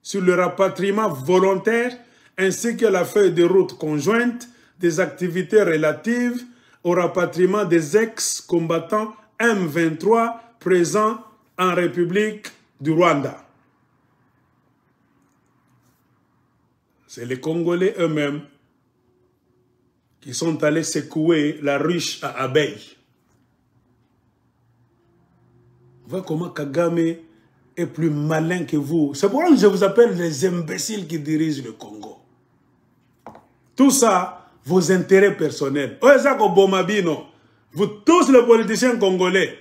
sur le rapatriement volontaire ainsi que la feuille de route conjointe des activités relatives au rapatriement des ex-combattants M23 présents en République du Rwanda. C'est les Congolais eux-mêmes qui sont allés secouer la ruche à abeilles. Voilà comment Kagame est plus malin que vous. C'est pourquoi je vous appelle les imbéciles qui dirigent le Congo. Tout ça, vos intérêts personnels. Vous tous les politiciens congolais,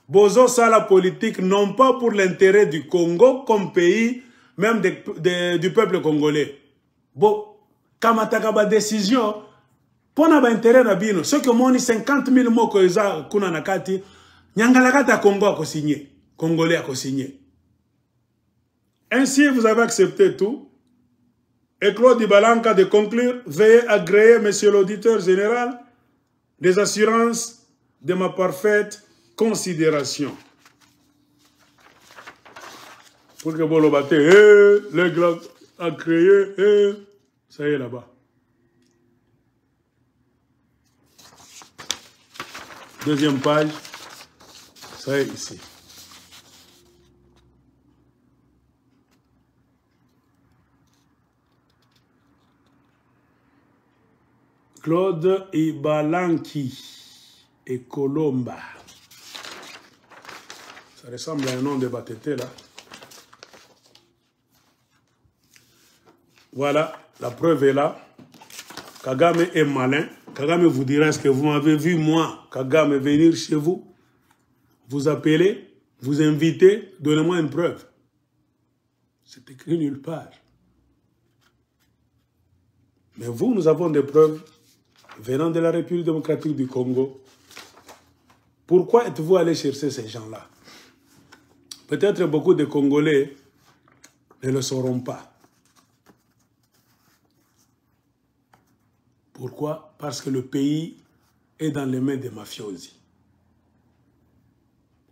Bozo ça la politique non pas pour l'intérêt du Congo comme pays, même du peuple congolais. Bon, Kamatakaba décision, pour n'avoir intérêt à bino, ceux qui ont 50 000 mots que ça kuna nakati, Nyangalakata Congo a signé, Congolais a signé. Ainsi, vous avez accepté tout. Et Claude Ibalanka de conclure, veuillez agréer, monsieur l'auditeur général, des assurances de ma parfaite considération. Pour que vous le battez, les gars a créé, ça y est là-bas. Deuxième page, ça y est ici. Claude Ibalanki et Colomba. Ça ressemble à un nom de Batete là. Voilà, la preuve est là. Kagame est malin. Kagame vous dira, est-ce que vous m'avez vu, moi, Kagame, venir chez vous, vous appeler, vous inviter, donnez-moi une preuve. C'est écrit nulle part. Mais vous, nous avons des preuves venant de la République démocratique du Congo. Pourquoi êtes-vous allé chercher ces gens-là? Peut-être beaucoup de Congolais ne le sauront pas. Pourquoi? Parce que le pays est dans les mains des mafiosi.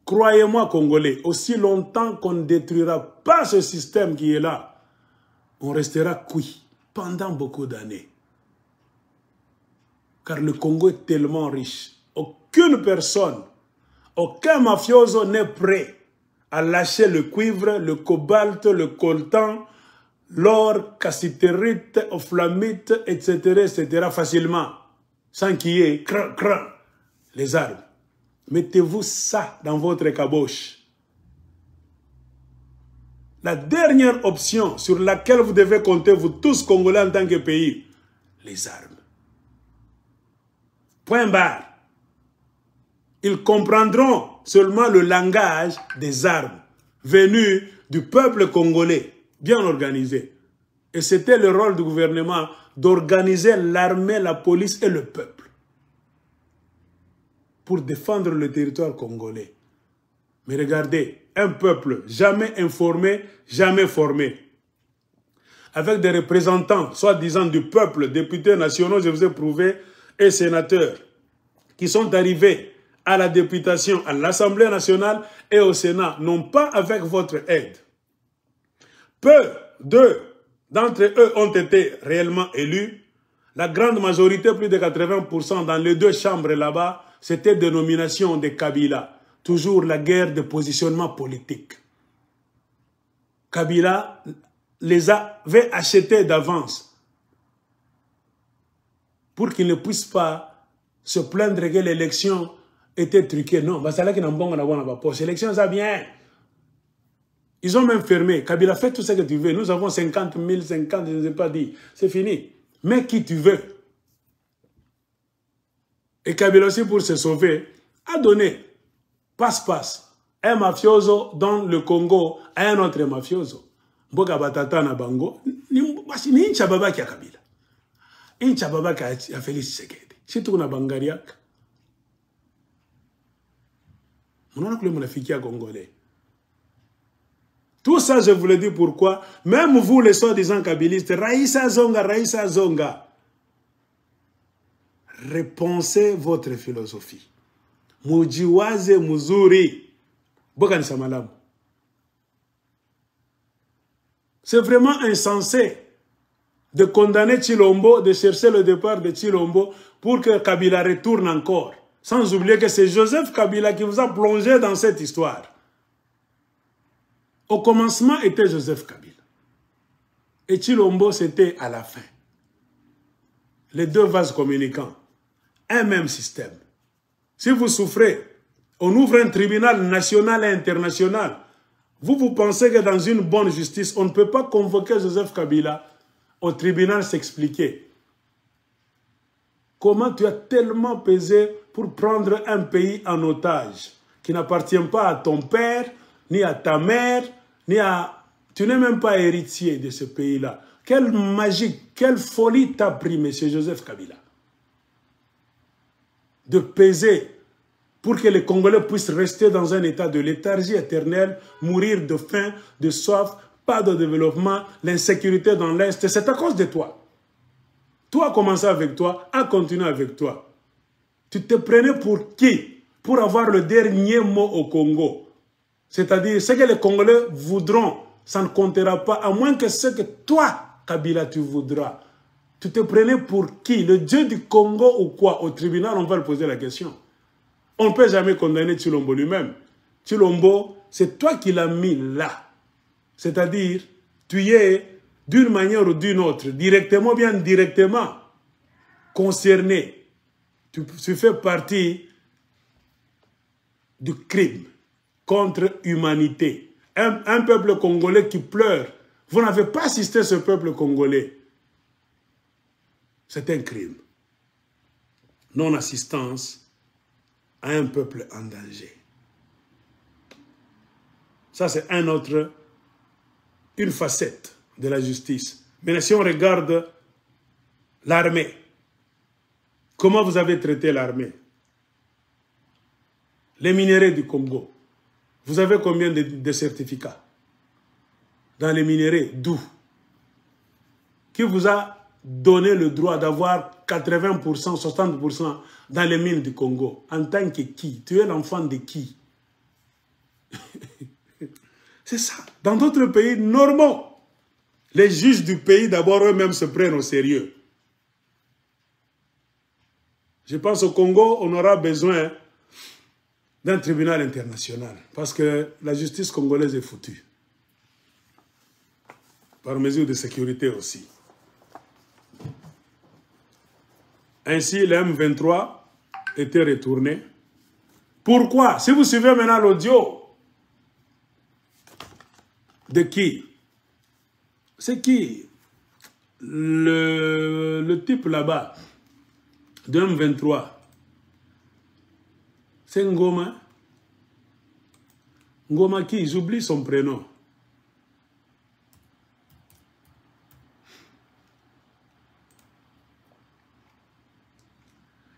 Croyez-moi, Congolais, aussi longtemps qu'on ne détruira pas ce système qui est là, on restera cuit pendant beaucoup d'années. Car le Congo est tellement riche. Aucune personne, aucun mafioso n'est prêt à lâcher le cuivre, le cobalt, le coltan, l'or, cassiterite, oflamite, etc., facilement, sans qu'il y ait les armes. Mettez-vous ça dans votre caboche. La dernière option sur laquelle vous devez compter, vous tous Congolais en tant que pays, les armes. Point barre. Ils comprendront seulement le langage des armes venues du peuple congolais, bien organisé. Et c'était le rôle du gouvernement d'organiser l'armée, la police et le peuple pour défendre le territoire congolais. Mais regardez, un peuple jamais informé, jamais formé, avec des représentants, soi-disant du peuple, députés nationaux, je vous ai prouvé, et sénateurs, qui sont arrivés à la députation, à l'Assemblée nationale et au Sénat, non pas avec votre aide. Peu d'entre eux ont été réellement élus. La grande majorité, plus de 80% dans les deux chambres là-bas, c'était des nominations de Kabila. Toujours la guerre de positionnement politique. Kabila les avait achetés d'avance pour qu'ils ne puissent pas se plaindre que l'élection était truquée. Non, l'élection, ça vient. Ils ont même fermé. Kabila, fais tout ce que tu veux. Nous avons 50 000, 50, je ne sais pas dit. C'est fini. Mais qui tu veux. Et Kabila aussi, pour se sauver, a donné passe-passe un mafioso dans le Congo à un autre mafioso. Mboka batata na bango. Ni nchababa kia Kabila. Nchababa kia Félix Tshisekedi. Si tu na bangariak. Mon oncle monafiki congolais. Tout ça, je vous le dis pourquoi. Même vous, les soi-disant kabylistes, Raïssa Zonga. Repensez votre philosophie. Mujiwaze muzuri. Bokani Samalam. C'est vraiment insensé de condamner Tshilombo, de chercher le départ de Tshilombo pour que Kabila retourne encore. Sans oublier que c'est Joseph Kabila qui vous a plongé dans cette histoire. Au commencement était Joseph Kabila. Et Tshilombo, c'était à la fin. Les deux vases communicants. Un même système. Si vous souffrez, on ouvre un tribunal national et international. Vous pensez que dans une bonne justice, on ne peut pas convoquer Joseph Kabila au tribunal s'expliquer. Comment tu as tellement pesé pour prendre un pays en otage qui n'appartient pas à ton père, ni à ta mère, ni à... Tu n'es même pas héritier de ce pays-là. Quelle magie, quelle folie t'a pris, M. Joseph Kabila, de peser pour que les Congolais puissent rester dans un état de léthargie éternelle, mourir de faim, de soif, pas de développement, l'insécurité dans l'Est. C'est à cause de toi. Tout a commencé avec toi, a continué avec toi. Tu te prenais pour qui? Pour avoir le dernier mot au Congo. C'est-à-dire, ce que les Congolais voudront, ça ne comptera pas, à moins que ce que toi, Kabila, tu voudras. Tu te prenais pour qui? Le Dieu du Congo ou quoi? Au tribunal, on va le poser la question. On ne peut jamais condamner Tshilombo lui-même. Tshilombo, c'est toi qui l'as mis là. C'est-à-dire, tu es d'une manière ou d'une autre, directement ou bien indirectement, concerné. Tu fais partie du crime contre l'humanité. Un peuple congolais qui pleure. Vous n'avez pas assisté à ce peuple congolais. C'est un crime. Non-assistance à un peuple en danger. Ça, c'est une facette de la justice. Mais si on regarde l'armée, comment vous avez traité l'armée? Les minéraux du Congo, vous avez combien de certificats? Dans les minéraux, d'où? Qui vous a donné le droit d'avoir 80%, 60% dans les mines du Congo? En tant que qui? Tu es l'enfant de qui? C'est ça. Dans d'autres pays normaux, les juges du pays, d'abord, eux-mêmes se prennent au sérieux. Je pense au Congo, on aura besoin d'un tribunal international. Parce que la justice congolaise est foutue. Par mesure de sécurité aussi. Ainsi, le M23 était retourné. Pourquoi? Si vous suivez maintenant l'audio, de qui? C'est qui? Le type là-bas, de M23. C'est Ngoma. Ngoma qui? J'oublie son prénom.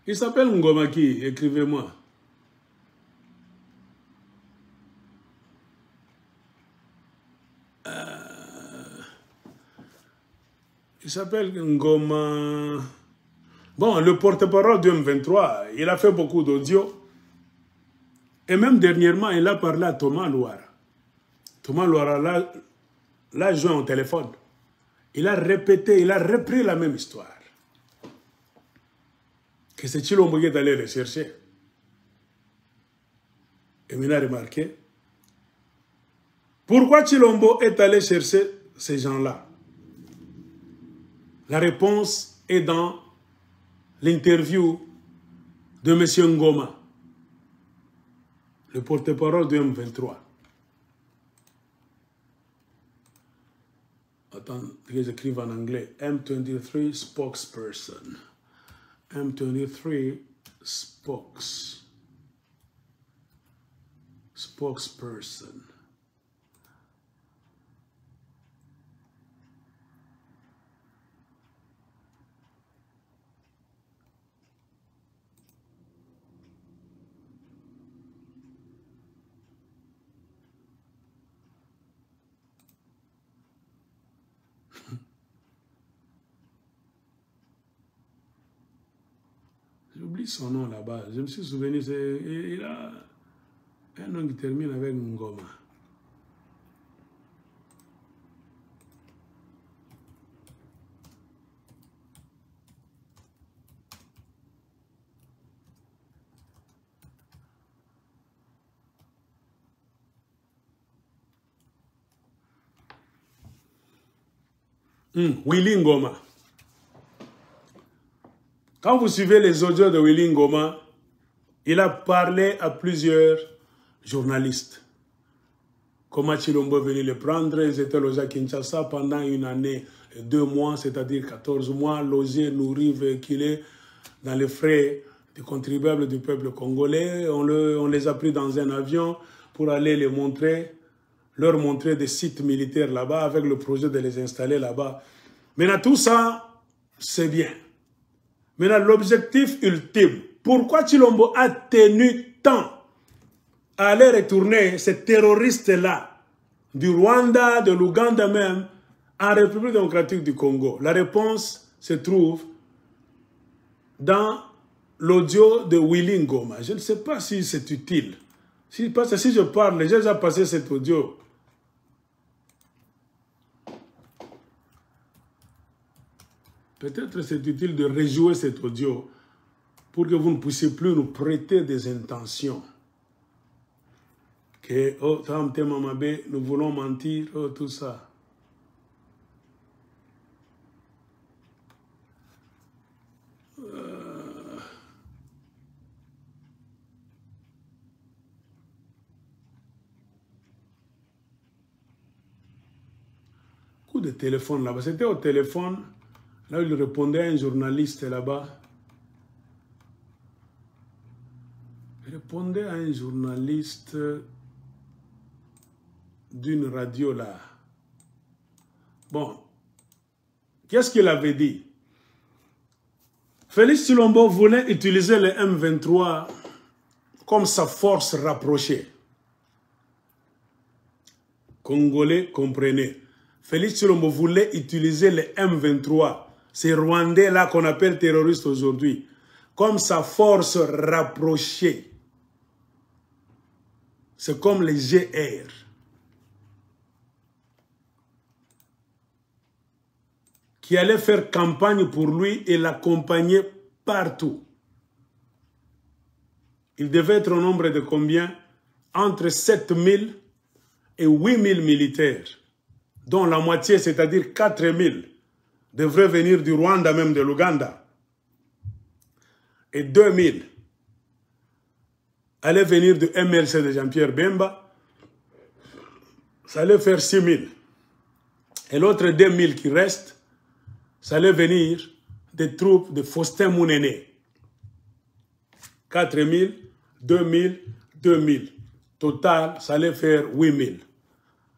Il s'appelle Ngoma qui? Écrivez-moi. Il s'appelle Ngoma... Bon, le porte-parole du M23, il a fait beaucoup d'audio. Et même dernièrement, il a parlé à Thomas Louara. Thomas Louara l'a joint au téléphone. Il a répété, il a repris la même histoire. Que c'est Tshilombo qui est allé rechercher. Et il a remarqué Pourquoi Chilombo est allé chercher ces gens-là? La réponse est dans l'interview de M. Ngoma, le porte-parole du M23. Attends, que j'écrive en anglais. M23 spokesperson. M23 spokesperson. J'oublie son nom là-bas. Je me suis souvenu, il a un nom qui termine avec Ngoma. Willy Ngoma. Quand vous suivez les audios de Willy Ngoma, il a parlé à plusieurs journalistes. Comment Chilombo est venu les prendre, ils étaient logés à Kinshasa pendant une année et 2 mois, c'est-à-dire 14 mois, logés, nourris, véhiculés dans les frais des contribuables du peuple congolais. On les a pris dans un avion pour aller leur montrer des sites militaires là-bas avec le projet de les installer là-bas. Maintenant, tout ça, c'est bien. Maintenant, l'objectif ultime, pourquoi Chilombo a tenu tant à aller retourner ces terroristes-là, du Rwanda, de l'Ouganda même, en République démocratique du Congo? La réponse se trouve dans l'audio de Willy Ngoma. Je ne sais pas si c'est utile. Parce que si je parle, j'ai déjà passé cet audio. Peut-être c'est utile de rejouer cet audio pour que vous ne puissiez plus nous prêter des intentions. Que, oh, nous voulons mentir, oh, tout ça. Coup de téléphone là-bas. C'était au téléphone. Là, il répondait à un journaliste là-bas. Il répondait à un journaliste d'une radio là. Bon, qu'est-ce qu'il avait dit? Félix Chilombo voulait utiliser le M23 comme sa force rapprochée. Congolais, comprenez. Félix Chilombo voulait utiliser le M23, ces Rwandais-là qu'on appelle terroristes aujourd'hui, comme sa force rapprochée. C'est comme les GR. Qui allait faire campagne pour lui et l'accompagner partout. Il devait être au nombre de combien? Entre 7000 et 8000 militaires, dont la moitié, c'est-à-dire 4000, devraient venir du Rwanda, même de l'Ouganda. Et 2000 allaient venir du MLC de Jean-Pierre Bemba. Ça allait faire 6000. Et l'autre 2000 qui reste, ça allait venir des troupes de Faustin Mounene. 4000, 2000, 2000. Total, ça allait faire 8000.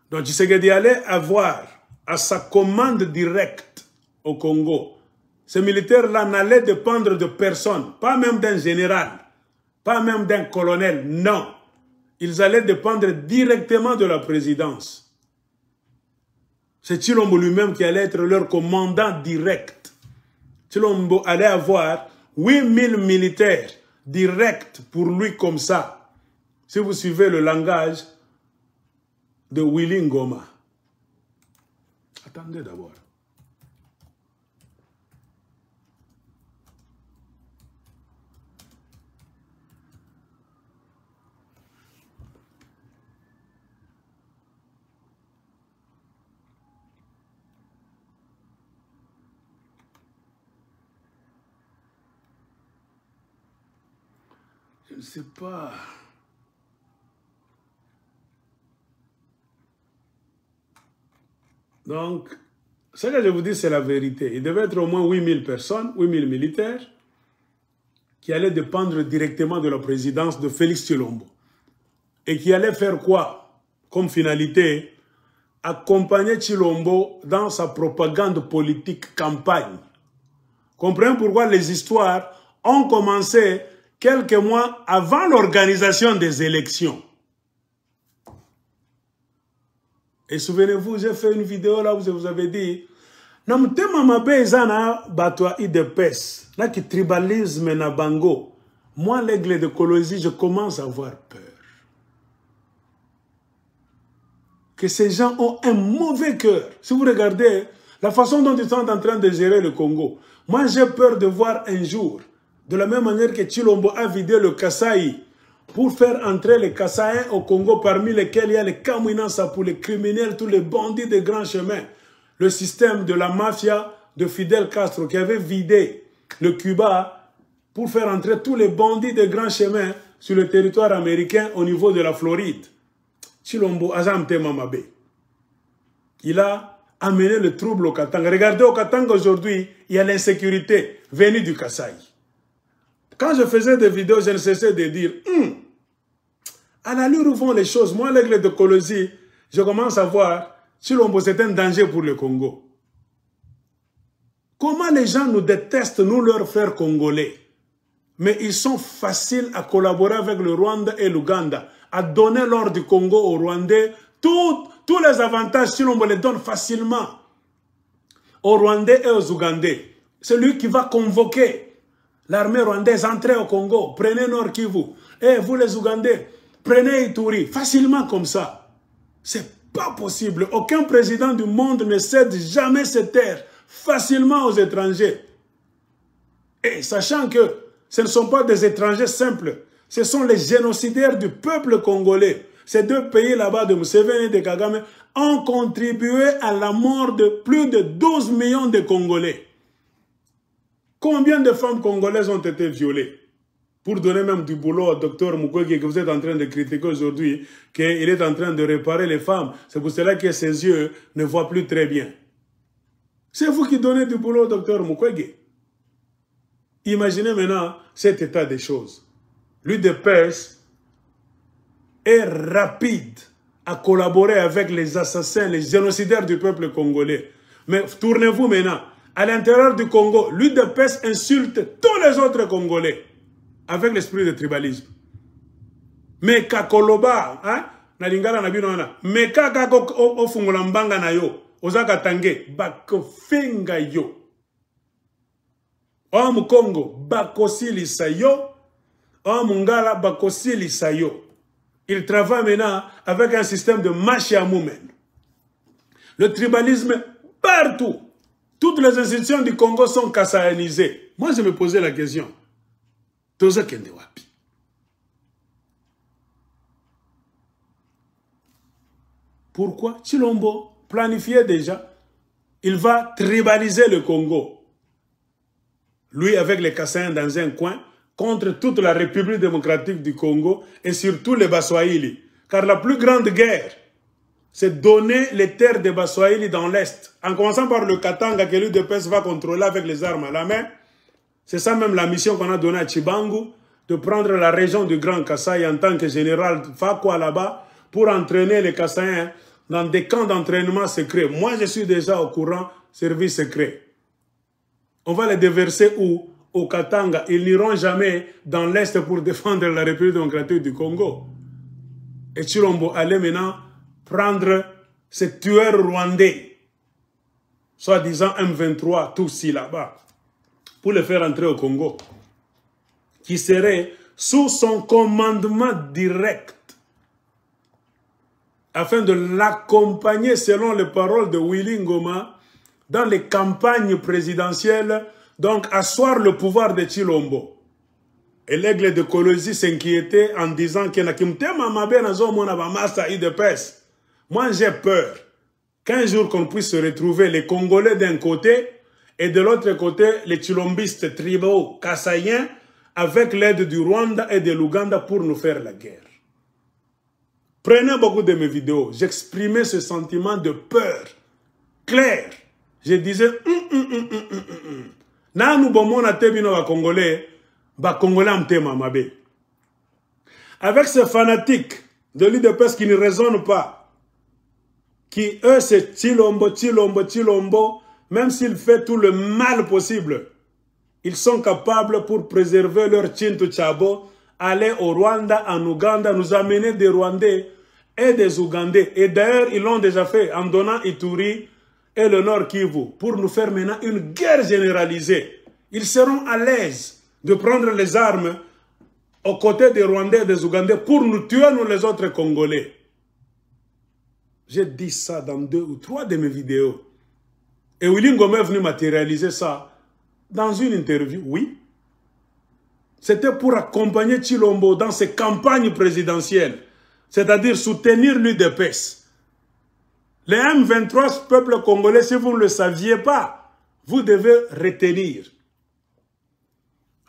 Donc Tshisekedi allait avoir à sa commande directe au Congo. Ces militaires-là n'allaient dépendre de personne, pas même d'un général, pas même d'un colonel, non. Ils allaient dépendre directement de la présidence. C'est Chilombo lui-même qui allait être leur commandant direct. Chilombo allait avoir 8000 militaires directs pour lui comme ça. Si vous suivez le langage de Willy Ngoma. Attendez d'abord. ne sais pas. Donc, ce que je vous dis, c'est la vérité. Il devait être au moins 8000 personnes, 8000 militaires, qui allaient dépendre directement de la présidence de Félix Tshilombo. Et qui allaient faire quoi comme finalité? Accompagner Tshilombo dans sa propagande politique campagne. Comprenez pourquoi les histoires ont commencé quelques mois avant l'organisation des élections. Et souvenez-vous, j'ai fait une vidéo là où je vous avais dit Namutema mabe izana batwa IDPS, là qui tribalisme na bango. Moi, l'aigle de Colosie, je commence à avoir peur. Que ces gens ont un mauvais cœur. Si vous regardez la façon dont ils sont en train de gérer le Congo, moi j'ai peur de voir un jour, de la même manière que Tshilombo a vidé le Kasaï pour faire entrer les Kassaïens au Congo, parmi lesquels il y a les Kamwinansa pour les criminels, tous les bandits de grands chemins. Le système de la mafia de Fidel Castro qui avait vidé le Cuba pour faire entrer tous les bandits de grands chemins sur le territoire américain au niveau de la Floride. Tshilombo Azamte Mamabe. Il a amené le trouble au Katanga. Regardez au Katanga aujourd'hui, il y a l'insécurité venue du Kasaï. Quand je faisais des vidéos, je ne cessais de dire, à l'allure où vont les choses, moi, l'aigle de Colosie, je commence à voir, Tshilombo, c'est un danger pour le Congo. Comment les gens nous détestent, nous, leurs frères congolais. Mais ils sont faciles à collaborer avec le Rwanda et l'Ouganda, à donner l'ordre du Congo aux Rwandais. Tous les avantages, Tshilombo les donne facilement aux Rwandais et aux Ougandais. C'est lui qui va convoquer l'armée rwandaise, entrez au Congo, prenez Nord Kivu. Et vous les Ougandais, prenez Ituri, facilement comme ça. C'est pas possible. Aucun président du monde ne cède jamais ses terres facilement aux étrangers. Et sachant que ce ne sont pas des étrangers simples, ce sont les génocidaires du peuple congolais. Ces deux pays là-bas de Museveni et de Kagame ont contribué à la mort de plus de 12 millions de Congolais. Combien de femmes congolaises ont été violées? Pour donner même du boulot au docteur Mukwege que vous êtes en train de critiquer aujourd'hui, qu'il est en train de réparer les femmes. C'est pour cela que ses yeux ne voient plus très bien. C'est vous qui donnez du boulot au docteur Mukwege. Imaginez maintenant cet état des choses. L'UDPS est rapide à collaborer avec les assassins, les génocidaires du peuple congolais. Mais tournez-vous maintenant. À l'intérieur du Congo, l'UDPS insulte tous les autres Congolais avec l'esprit de tribalisme. Mais kakoloba, na lingala na bino wana, mais kaka o fungola mbanga na yo, ozaka tange, bakofenga yo. O mu Congo, bakosilisa yo, o mungala bakosilisa yo. Il travaille maintenant avec un système de machia moumen. Le tribalisme partout. Toutes les institutions du Congo sont kassaïanisées. Moi, je me posais la question. Toza kende wapi? Pourquoi Tshilombo planifiait déjà? Il va tribaliser le Congo. Lui avec les Kassaïens dans un coin, contre toute la République démocratique du Congo et surtout les Baswahili. Car la plus grande guerre, c'est donner les terres des Baswahili dans l'Est. En commençant par le Katanga que l'UDPS va contrôler avec les armes à la main. C'est ça même la mission qu'on a donnée à Tchibangu, de prendre la région du Grand Kasaï en tant que général Fakwa là-bas pour entraîner les Kassaïens dans des camps d'entraînement secrets. Moi, je suis déjà au courant, service secret. On va les déverser où? Au Katanga. Ils n'iront jamais dans l'Est pour défendre la République démocratique du Congo. Et Tshilombo allait maintenant prendre ces tueurs rwandais, soi-disant M23, Tutsi là-bas, pour les faire entrer au Congo, qui serait sous son commandement direct, afin de l'accompagner, selon les paroles de Willy Ngoma, dans les campagnes présidentielles, donc asseoir le pouvoir de Tshilombo. Et l'aigle de Colosie s'inquiétait en disant qu'il moi j'ai peur qu'un jour qu'on puisse se retrouver les Congolais d'un côté et de l'autre côté les Tchilombistes tribaux kassaïens avec l'aide du Rwanda et de l'Ouganda pour nous faire la guerre. Prenez beaucoup de mes vidéos, j'exprimais ce sentiment de peur clair. Je disais, Nanu bomona tebino ba Congolais, amtema mabe. Avec ces fanatiques de l'UDPS qui ne raisonnent pas, qui eux c'est Tshilombo, Tshilombo, Tshilombo, même s'ils font tout le mal possible, ils sont capables pour préserver leur Tchintu Tchabo, aller au Rwanda, en Ouganda, nous amener des Rwandais et des Ougandais. Et d'ailleurs, ils l'ont déjà fait en donnant Ituri et le Nord Kivu pour nous faire maintenant une guerre généralisée. Ils seront à l'aise de prendre les armes aux côtés des Rwandais et des Ougandais pour nous tuer, nous les autres Congolais. J'ai dit ça dans 2 ou 3 de mes vidéos. Et Willy Ngoma est venu matérialiser ça dans une interview, oui. C'était pour accompagner Tshilombo dans ses campagnes présidentielles, c'est-à-dire soutenir l'UDPS. Les M23, ce peuple congolais, si vous ne le saviez pas, vous devez retenir.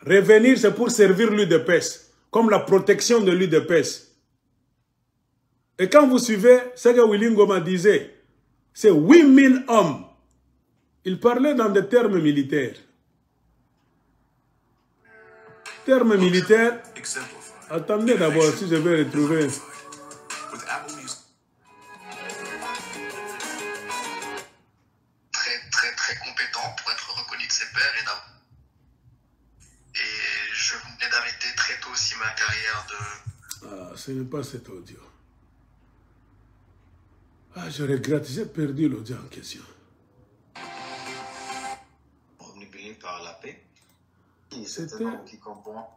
Revenir, c'est pour servir l'UDPS, comme la protection de l'UDPS. Et quand vous suivez ce que Willy Ngoma disait, c'est 8000 hommes. Il parlait dans des termes militaires. Termes militaires. Attendez d'abord si je vais retrouver. Très compétent pour être reconnu de ses pairs et je venais d'arrêter très tôt aussi ma carrière de... Ah, ce n'est pas cet audio. Ah, je regrette, j'ai perdu l'audio en question. Obnubilé par la paix. C'était...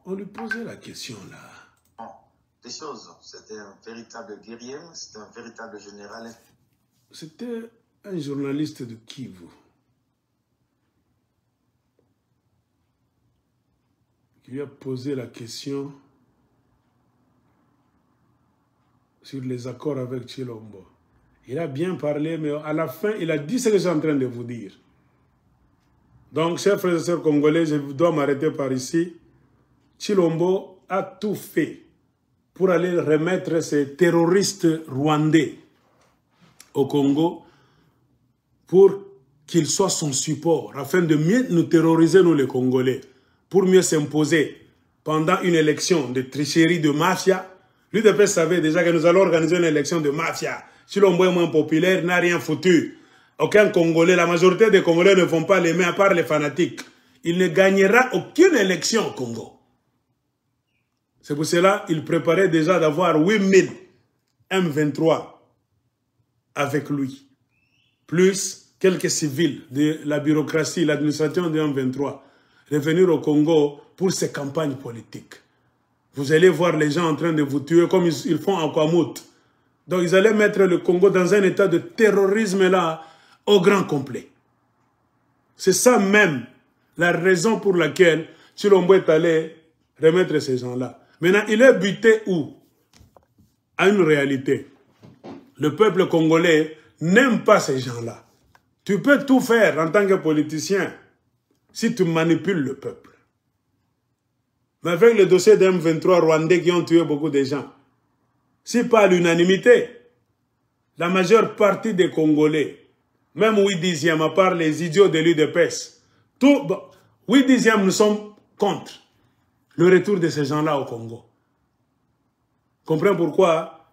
On lui posait la question là. Des choses. C'était un véritable guerrier, c'était un véritable général. C'était un journaliste de Kivu qui lui a posé la question sur les accords avec Tshilombo. Il a bien parlé, mais à la fin, il a dit ce que je suis en train de vous dire. Donc, chers frères et sœurs congolais, je dois m'arrêter par ici. Tshilombo a tout fait pour aller remettre ces terroristes rwandais au Congo pour qu'ils soient son support, afin de mieux nous terroriser, nous les Congolais, pour mieux s'imposer pendant une élection de tricherie de mafia. L'UDPS savait déjà que nous allons organiser une élection de mafia. Tshilombo est moins populaire, n'a rien foutu. Aucun Congolais, la majorité des Congolais ne vont pas l'aimer à part les fanatiques. Il ne gagnera aucune élection au Congo. C'est pour cela qu'il préparait déjà d'avoir 8000 M23 avec lui. Plus quelques civils de la bureaucratie, l'administration de M23, revenir au Congo pour ses campagnes politiques. Vous allez voir les gens en train de vous tuer comme ils font en Kwamout. Donc ils allaient mettre le Congo dans un état de terrorisme là, au grand complet. C'est ça même la raison pour laquelle Tshilombo est allé remettre ces gens-là. Maintenant, il est buté où? À une réalité. Le peuple congolais n'aime pas ces gens-là. Tu peux tout faire en tant que politicien si tu manipules le peuple. Mais avec le dossier des M23 rwandais qui ont tué beaucoup de gens, si pas l'unanimité, la majeure partie des Congolais, même 8/10, à part les idiots de l'UDPS, 8/10 nous sommes contre le retour de ces gens-là au Congo. Comprenez pourquoi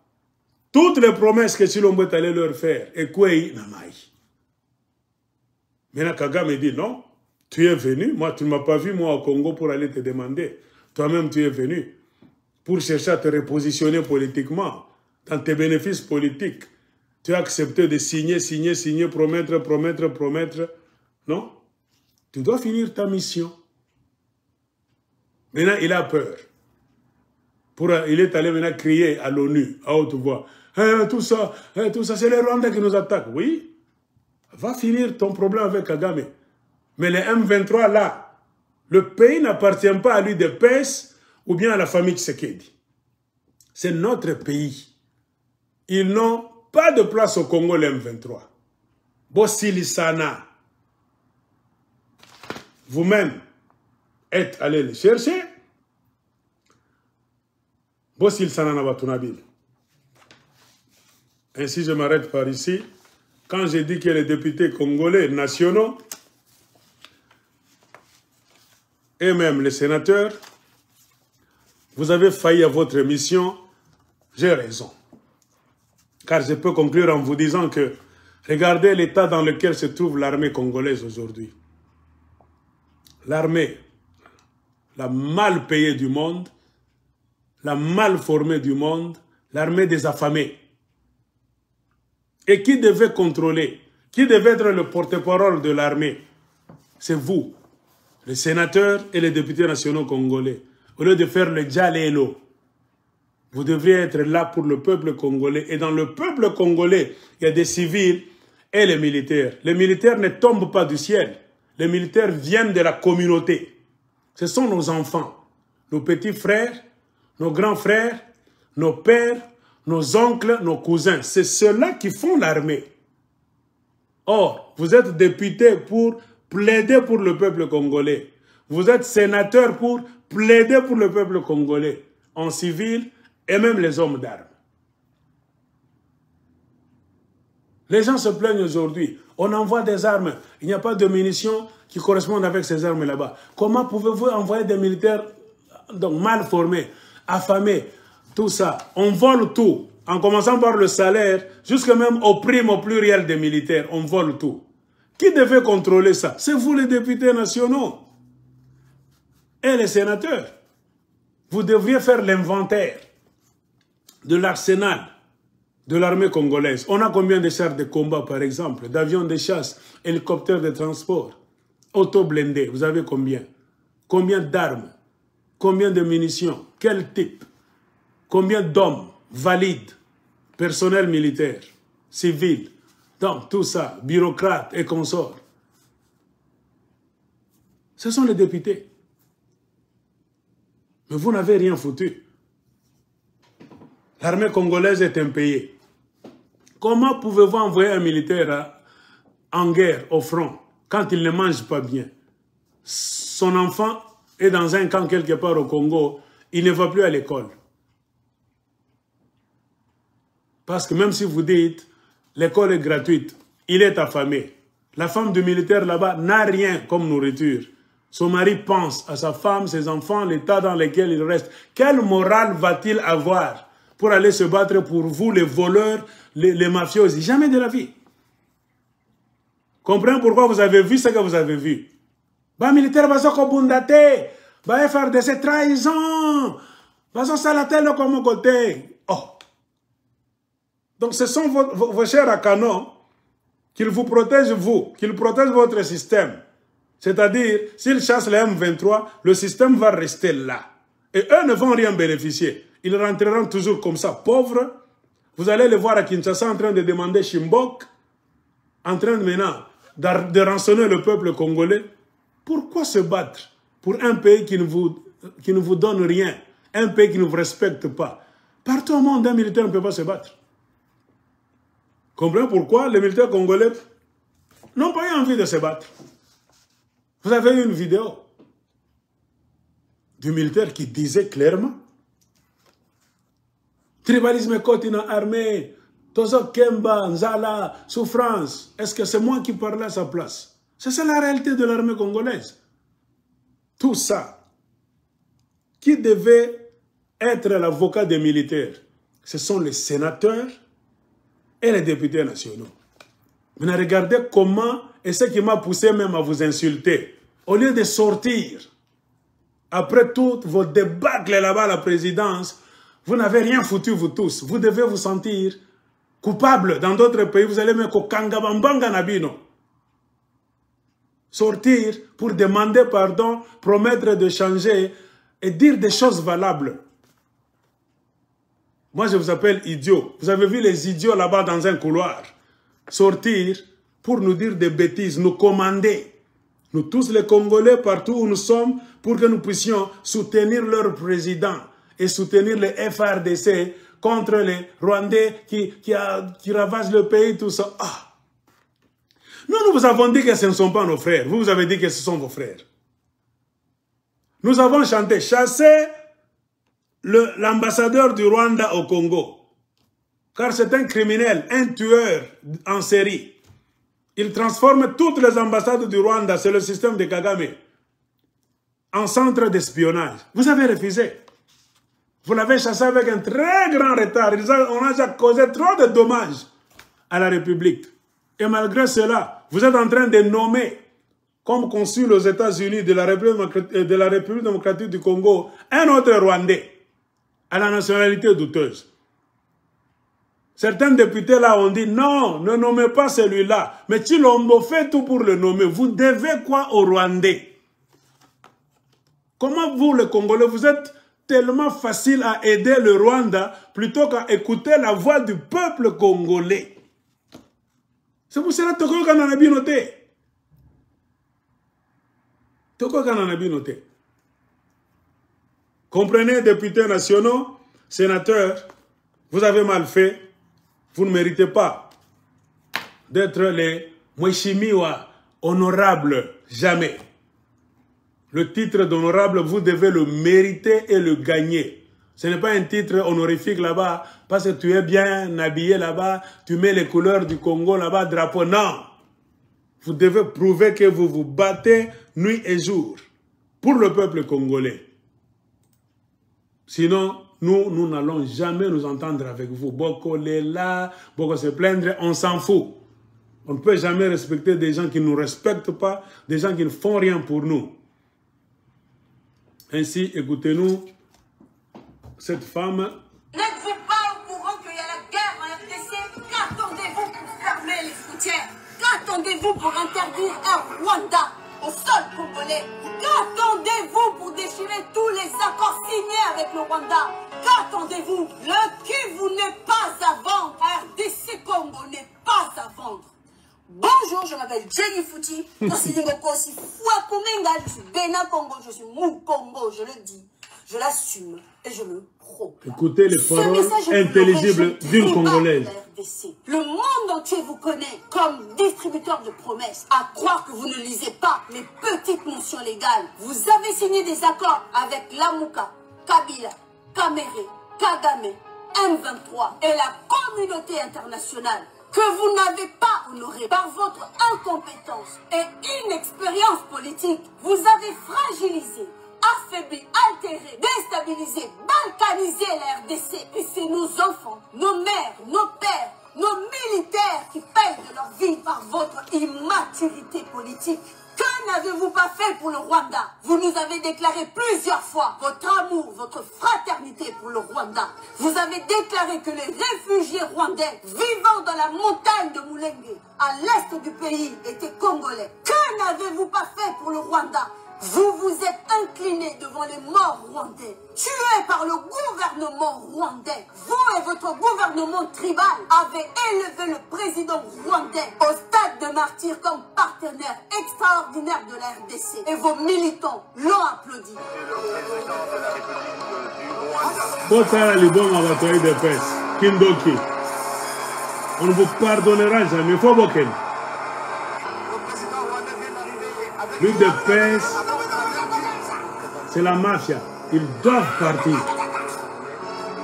toutes les promesses que Tshilombo est allé leur faire, et Kwei Namaï. Maintenant, Kagame dit non, tu es venu, moi tu ne m'as pas vu moi au Congo pour aller te demander. Toi-même tu es venu pour chercher à te repositionner politiquement, dans tes bénéfices politiques. Tu as accepté de signer, signer, signer, promettre, promettre, promettre. Non? Tu dois finir ta mission. Maintenant, il a peur. Il est allé maintenant crier à l'ONU, à haute voix. Tout ça, c'est les Rwandais qui nous attaquent. Oui, va finir ton problème avec Kagame. Mais les M23 là, le pays n'appartient pas à l'UDPS ou bien à la famille Tshisekedi. C'est notre pays. Ils n'ont pas de place au Congo, les M23. Bossilisana. Vous-même êtes allé les chercher. Bossil Sanana Batunabil. Ainsi, je m'arrête par ici. Quand j'ai dit que les députés congolais nationaux et même les sénateurs, vous avez failli à votre mission, j'ai raison. Car je peux conclure en vous disant que regardez l'état dans lequel se trouve l'armée congolaise aujourd'hui. L'armée, la mal payée du monde, la mal formée du monde, l'armée des affamés. Et qui devait contrôler, qui devait être le porte-parole de l'armée? C'est vous, les sénateurs et les députés nationaux congolais. Au lieu de faire le djalélo, vous devriez être là pour le peuple congolais. Et dans le peuple congolais, il y a des civils et les militaires. Les militaires ne tombent pas du ciel. Les militaires viennent de la communauté. Ce sont nos enfants, nos petits frères, nos grands frères, nos pères, nos oncles, nos cousins. C'est ceux-là qui font l'armée. Or, vous êtes député pour plaider pour le peuple congolais. Vous êtes sénateur pour plaider pour le peuple congolais, en civil et même les hommes d'armes. Les gens se plaignent aujourd'hui. On envoie des armes. Il n'y a pas de munitions qui correspondent avec ces armes là-bas. Comment pouvez-vous envoyer des militaires donc, mal formés, affamés, tout ça? On vole tout, en commençant par le salaire, jusqu'à même aux primes au pluriel des militaires. On vole tout. Qui devait contrôler ça? C'est vous les députés nationaux et les sénateurs. Vous devriez faire l'inventaire de l'arsenal de l'armée congolaise. On a combien de chars de combat, par exemple, d'avions de chasse, hélicoptères de transport, auto-blindés, vous avez combien? Combien d'armes? Combien de munitions? Quel type? Combien d'hommes valides? Personnel militaire, civil, donc tout ça, bureaucrates et consorts. Ce sont les députés. Mais vous n'avez rien foutu. L'armée congolaise est impayée. Comment pouvez-vous envoyer un militaire en guerre au front quand il ne mange pas bien? Son enfant est dans un camp quelque part au Congo, il ne va plus à l'école. Parce que même si vous dites l'école est gratuite, il est affamé. La femme du militaire là-bas n'a rien comme nourriture. Son mari pense à sa femme, ses enfants, l'état dans lequel il reste. Quelle morale va-t-il avoir pour aller se battre pour vous, les voleurs, les mafiosi? Jamais de la vie. Comprenez pourquoi vous avez vu ce que vous avez vu. Bah, militaire, va se kobundate, va faire de ces trahisons, va se salater comme côté. Oh. Donc, ce sont vos chers Akanon qu'ils vous protègent, vous, qu'ils protègent votre système. C'est-à-dire, s'ils chassent les M23, le système va rester là. Et eux ne vont rien bénéficier. Ils rentreront toujours comme ça, pauvres. Vous allez les voir à Kinshasa en train de demander Chimbok, en train de maintenant de rançonner le peuple congolais. Pourquoi se battre pour un pays qui ne vous donne rien, un pays qui ne vous respecte pas? Partout au monde, un militaire ne peut pas se battre. Comprenez pourquoi les militaires congolais n'ont pas eu envie de se battre? Vous avez eu une vidéo du militaire qui disait clairement: tribalisme continent armé, Tozo Kemba, Nzala, souffrance. Est-ce que c'est moi qui parle à sa place? C'est ça la réalité de l'armée congolaise. Tout ça, qui devait être l'avocat des militaires? Ce sont les sénateurs et les députés nationaux. Vous regardez comment, et ce qui m'a poussé même à vous insulter, au lieu de sortir, après toutes vos débâcles là-bas à la présidence, vous n'avez rien foutu, vous tous. Vous devez vous sentir coupable. Dans d'autres pays, vous allez mettre au Kangabambanga Nabino. Sortir pour demander pardon, promettre de changer et dire des choses valables. Moi, je vous appelle idiot. Vous avez vu les idiots là-bas dans un couloir sortir pour nous dire des bêtises, nous commander. Nous tous les Congolais, partout où nous sommes, pour que nous puissions soutenir leur président et soutenir les FRDC contre les Rwandais qui ravagent le pays, tout ça. Ah. Nous vous avons dit que ce ne sont pas nos frères. Vous avez dit que ce sont vos frères. Nous avons chanté, chasser l'ambassadeur du Rwanda au Congo. Car c'est un criminel, un tueur en série. Il transforme toutes les ambassades du Rwanda, c'est le système de Kagame, en centre d'espionnage. Vous avez refusé. Vous l'avez chassé avec un très grand retard. On a déjà causé trop de dommages à la République. Et malgré cela, vous êtes en train de nommer comme consul aux États-Unis de la République démocratique du Congo un autre Rwandais à la nationalité douteuse. Certains députés là ont dit non, ne nommez pas celui-là. Mais Tshilombo fait tout pour le nommer. Vous devez quoi aux Rwandais? Comment vous, les Congolais, vous êtes tellement facile à aider le Rwanda plutôt qu'à écouter la voix du peuple congolais? C'est pour cela que Toko Kananabi noté. Toko Kananabi noté. Comprenez, députés nationaux, sénateurs, vous avez mal fait. Vous ne méritez pas d'être les Mweshimiwa honorables, jamais. Le titre d'honorable, vous devez le mériter et le gagner. Ce n'est pas un titre honorifique là-bas, parce que tu es bien habillé là-bas, tu mets les couleurs du Congo là-bas, drapeau. Non. Vous devez prouver que vous vous battez nuit et jour pour le peuple congolais. Sinon, nous n'allons jamais nous entendre avec vous. Boko est là, Boko se plaindre, on s'en fout. On ne peut jamais respecter des gens qui ne nous respectent pas, des gens qui ne font rien pour nous. Ainsi, écoutez-nous, cette femme... N'êtes-vous pas au courant qu'il y a la guerre en RDC? Qu'attendez-vous pour fermer les frontières? Qu'attendez-vous pour interdire un Rwanda au sol congolais? Qu'attendez-vous pour déchirer tous les accords signés avec le Rwanda? Qu'attendez-vous? Le Kivu n'est pas à vendre. RDC Congo n'est pas à vendre. Bonjour, je m'appelle Jenny Fouti. Je suis Bénin Congo, je suis Mou Congo, je le dis. Je l'assume et je le proclame. Écoutez les paroles intelligibles d'une Congolaise. Le monde entier vous connaît comme distributeur de promesses. À croire que vous ne lisez pas les petites mentions légales. Vous avez signé des accords avec Lamuka, Kabila, Kamere, Kagame, M23 et la communauté internationale que vous n'avez pas honoré par votre incompétence et inexpérience politique. Vous avez fragilisé, affaibli, altéré, déstabilisé, balkanisé la RDC. Et c'est nos enfants, nos mères, nos pères, nos militaires qui payent de leur vie par votre immaturité politique. Que n'avez-vous pas fait pour le Rwanda? Vous nous avez déclaré plusieurs fois votre amour, votre fraternité pour le Rwanda. Vous avez déclaré que les réfugiés rwandais vivant dans la montagne de Mulenge, à l'est du pays, étaient congolais. Que n'avez-vous pas fait pour le Rwanda? Vous vous êtes incliné devant les morts rwandais, tués par le gouvernement rwandais. Vous et votre gouvernement tribal avez élevé le président rwandais au stade de martyr comme partenaire extraordinaire de la RDC. Et vos militants l'ont applaudi. On ne vous pardonnera jamais. Faut boken. L'huile de pèse, c'est la mafia. Ils doivent partir.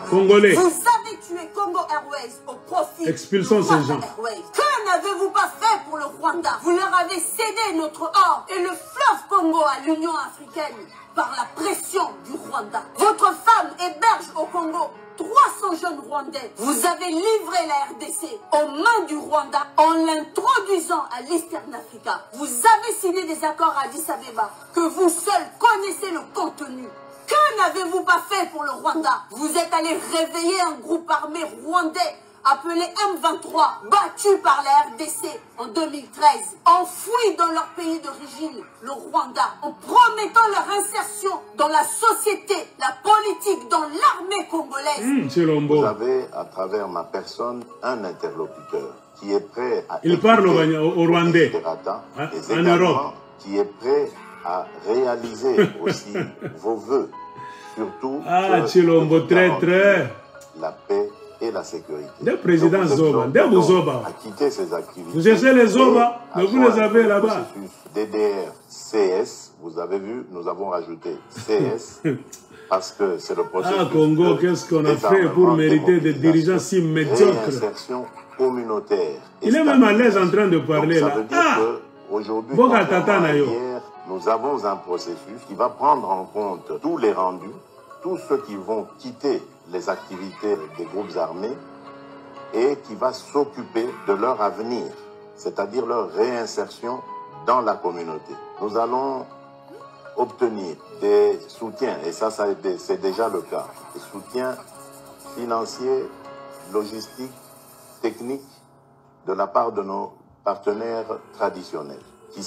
Congolais. Vous avez tué Congo Airways au profit. Expulsons ces gens. Que n'avez-vous pas fait pour le Rwanda? Vous leur avez cédé notre or et le fleuve Congo à l'Union africaine par la pression du Rwanda. Votre femme héberge au Congo 300 jeunes Rwandais. Vous avez livré la RDC aux mains du Rwanda en l'introduisant à l'Eastern Africa. Vous avez signé des accords à Addis Abeba que vous seuls connaissez le contenu. Que n'avez-vous pas fait pour le Rwanda? Vous êtes allé réveiller un groupe armé rwandais appelé M23, battu par la RDC en 2013, enfouis dans leur pays d'origine, le Rwanda, en promettant leur insertion dans la société, la politique, dans l'armée congolaise. Vous avez, à travers ma personne, un interlocuteur qui est prêt à... Il parle au Rwandais, en Europe. Qui est prêt à réaliser aussi vos voeux, surtout Tshilombo, très. La paix et la sécurité. Des présidents Zoba, des Zoba. À quitter ces activités. Vous cherchez les Zoba, mais vous les avez là-bas. DDR, CS, vous avez vu, nous avons rajouté CS parce que c'est le processus. Ah, Congo, qu'est-ce qu'on a fait pour mériter des dirigeants si médiocres? Réinsertion communautaire. Il est même à l'aise en train de parler là. Ah, aujourd'hui, hier, nous avons un processus qui va prendre en compte tous les rendus, tous ceux qui vont quitter les activités des groupes armés et qui va s'occuper de leur avenir, c'est-à-dire leur réinsertion dans la communauté. Nous allons obtenir des soutiens, et ça c'est déjà le cas, des soutiens financiers, logistiques, techniques, de la part de nos partenaires traditionnels.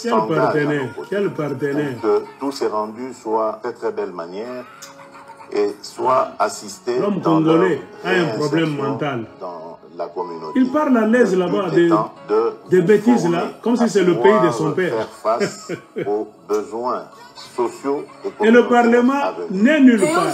Quel partenaire? Pour que tous ces rendus soient de très belle manière et soient assistés. L'homme congolais a un problème mental. Dans la communauté. Il parle à l'aise là-bas des bêtises là, comme si c'est le pays de son père. Faire face aux besoins sociaux et le Parlement n'est nulle part.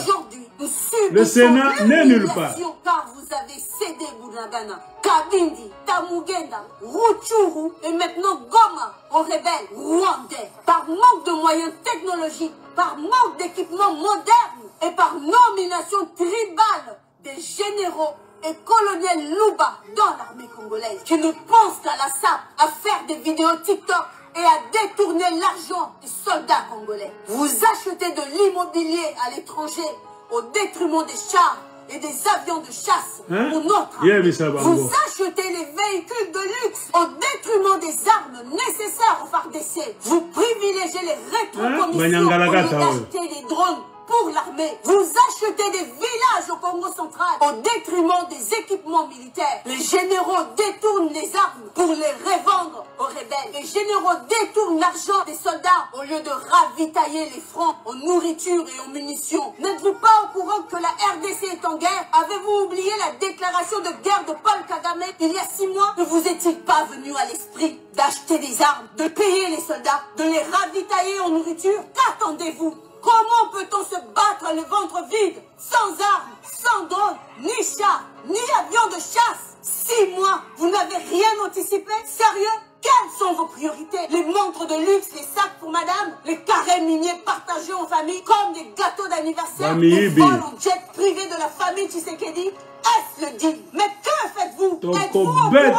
Le Sénat n'est nulle part. Car vous avez cédé Bunagana, Kabindi, Tamugenda, Rutshuru et maintenant Goma aux rebelles rwandais. Par manque de moyens technologiques, par manque d'équipements modernes et par nomination tribale des généraux et colonels Luba dans l'armée congolaise qui ne pensent qu'à la SAP, à faire des vidéos TikTok et à détourner l'argent des soldats congolais. Vous achetez de l'immobilier à l'étranger au détriment des chars et des avions de chasse pour notre armée. Vous achetez les véhicules de luxe au détriment des armes nécessaires au FARDC. Vous privilégiez les rétrocommissions au lieu d'acheter des drones pour l'armée. Vous achetez des villages au Congo central au détriment des équipements militaires. Les généraux détournent les armes pour les revendre aux rebelles. Les généraux détournent l'argent des soldats au lieu de ravitailler les fronts en nourriture et en munitions. N'êtes-vous pas au courant que la RDC est en guerre? Avez-vous oublié la déclaration de guerre de Paul Kagame il y a 6 mois? Ne vous est-il pas venu à l'esprit d'acheter des armes, de payer les soldats, de les ravitailler en nourriture? Qu'attendez-vous? Comment peut-on se battre le ventre vide, sans armes, sans drones, ni chars, ni avions de chasse? 6 mois, vous n'avez rien anticipé? Sérieux? Quelles sont vos priorités? Les montres de luxe, les sacs pour madame, les carrés miniers partagés en famille comme des gâteaux d'anniversaire, les vols en jet privé de la famille Tshisekedi? Est-ce le deal? Mais que faites-vous? Combien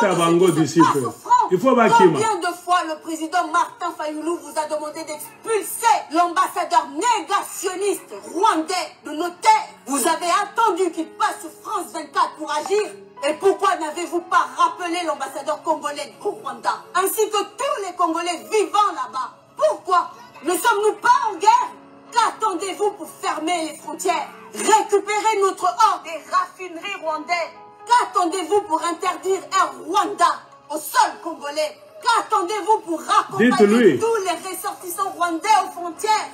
de fois le président Martin Fayulu vous a demandé d'expulser l'ambassadeur négationniste rwandais de nos terres? Vous avez attendu qu'il passe sur France 24 pour agir? Et pourquoi n'avez-vous pas rappelé l'ambassadeur congolais au Rwanda, ainsi que tous les Congolais vivant là-bas? Pourquoi? Ne sommes-nous pas en guerre? Qu'attendez-vous pour fermer les frontières? Récupérer notre or des raffineries rwandaises? Qu'attendez-vous pour interdire Air Rwanda au sol congolais? Qu'attendez-vous pour raccompagner tous les ressortissants rwandais aux frontières,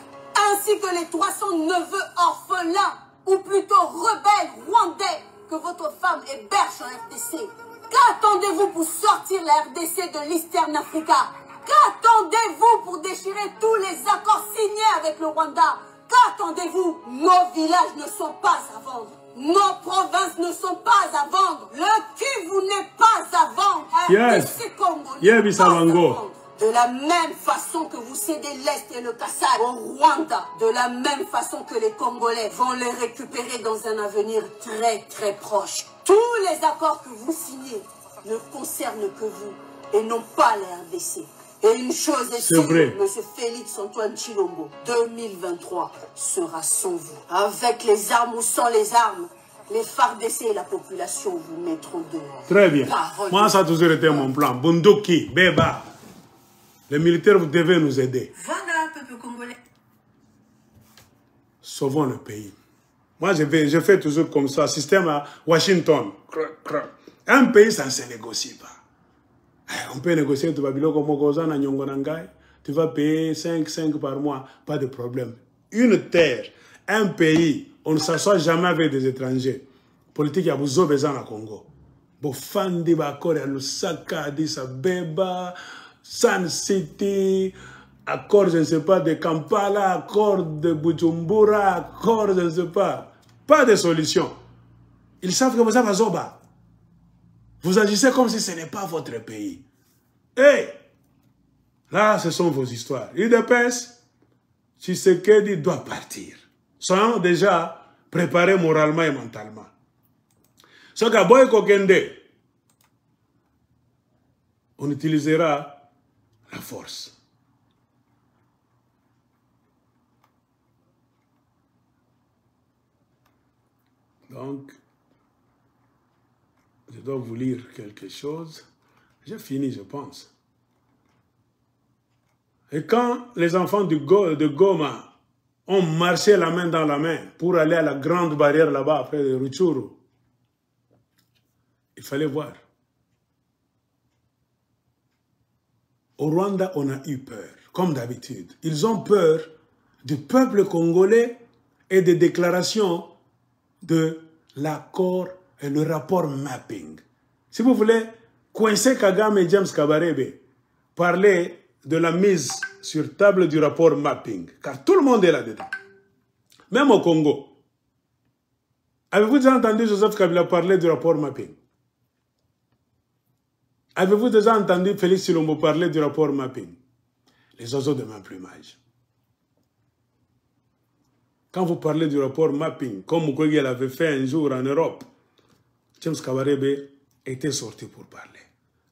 ainsi que les 300 neveux orphelins, ou plutôt rebelles rwandais, que votre femme héberge en RDC? Qu'attendez-vous pour sortir la RDC de l'Eastern Africa? Qu'attendez-vous pour déchirer tous les accords signés avec le Rwanda? Qu'attendez-vous? Nos villages ne sont pas à vendre. Nos provinces ne sont pas à vendre. Le Kivu n'est pas à vendre. RDC Congo n'est pas à vendre. De la même façon que vous cédez l'Est et le Kassai au Rwanda, de la même façon que les Congolais vont les récupérer dans un avenir très très proche. Tous les accords que vous signez ne concernent que vous et non pas les RDC. Et une chose est sûre, M. Félix Antoine Tshilombo, 2023 sera sans vous. Avec les armes ou sans les armes, les FARDC et la population vous mettront dehors. Très bien. Moi, ça a toujours été mon plan. Bunduki, Beba. Les militaires, vous devez nous aider. Voilà, peuple congolais. Sauvons le pays. Moi, je fais toujours comme ça. Système à Washington. Un pays, ça ne se négocie pas. On peut négocier, tu vas payer 5 par mois, pas de problème. Une terre, un pays, on ne s'assoit jamais avec des étrangers. Politique, il y a besoin au Congo. Bofandi, Bakor, Lusaka, Addis Abeba, Sun City, accord, je ne sais pas, de Kampala, accord de Bujumbura, accord, je ne sais pas. Pas de solution. Ils savent que vous avez Zoba. Vous agissez comme si ce n'est pas votre pays. Et là, ce sont vos histoires. UDPS, Tshisekedi doit partir. Soyons déjà préparés moralement et mentalement. Ce qu'à Boy Kokende, on utilisera la force. Donc, je dois vous lire quelque chose. J'ai fini, je pense. Et quand les enfants de Goma ont marché la main dans la main pour aller à la grande barrière là-bas, après le Rutshuru, il fallait voir. Au Rwanda, on a eu peur, comme d'habitude. Ils ont peur du peuple congolais et des déclarations de l'accord et le rapport mapping. Si vous voulez, coincer Kagame et James Kabarebe, parler de la mise sur table du rapport mapping, car tout le monde est là-dedans. Même au Congo. Avez-vous déjà entendu Joseph Kabila parler du rapport mapping? Avez-vous déjà entendu Félix Tshilombo parler du rapport mapping? Les oiseaux de même plumage. Quand vous parlez du rapport mapping, comme Mukwege l'avait fait un jour en Europe, James Kabarebe était sorti pour parler.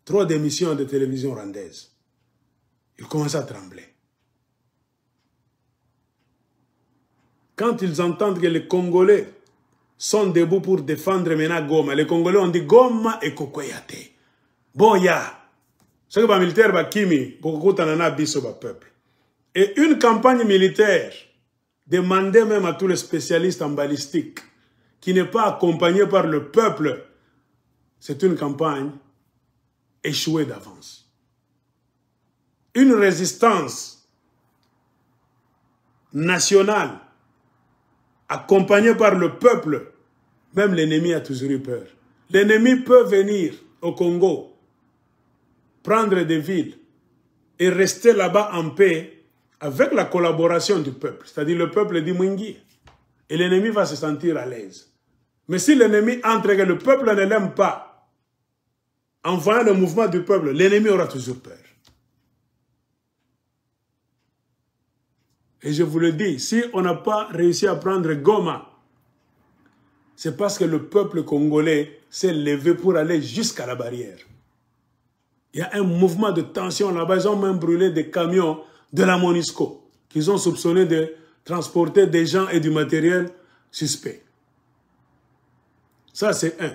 3 émissions de télévision rwandaises. Il commence à trembler. Quand ils entendent que les Congolais sont debout pour défendre maintenant Goma, les Congolais ont dit Goma et Kokoyate. Boya. Ce que les militaires va kimi, beaucoup de biso ba peuple. Et une campagne militaire demandait même à tous les spécialistes en balistique qui n'est pas accompagnée par le peuple, c'est une campagne échouée d'avance. Une résistance nationale accompagnée par le peuple, même l'ennemi a toujours eu peur. L'ennemi peut venir au Congo, prendre des villes et rester là-bas en paix avec la collaboration du peuple. C'est-à-dire le peuple dit Mwingi. Et l'ennemi va se sentir à l'aise. Mais si l'ennemi entre et que le peuple ne l'aime pas, en voyant le mouvement du peuple, l'ennemi aura toujours peur. Et je vous le dis, si on n'a pas réussi à prendre Goma, c'est parce que le peuple congolais s'est levé pour aller jusqu'à la barrière. Il y a un mouvement de tension là-bas. Ils ont même brûlé des camions de la MONUSCO qu'ils ont soupçonné de transporter des gens et du matériel suspect. Ça, c'est 1.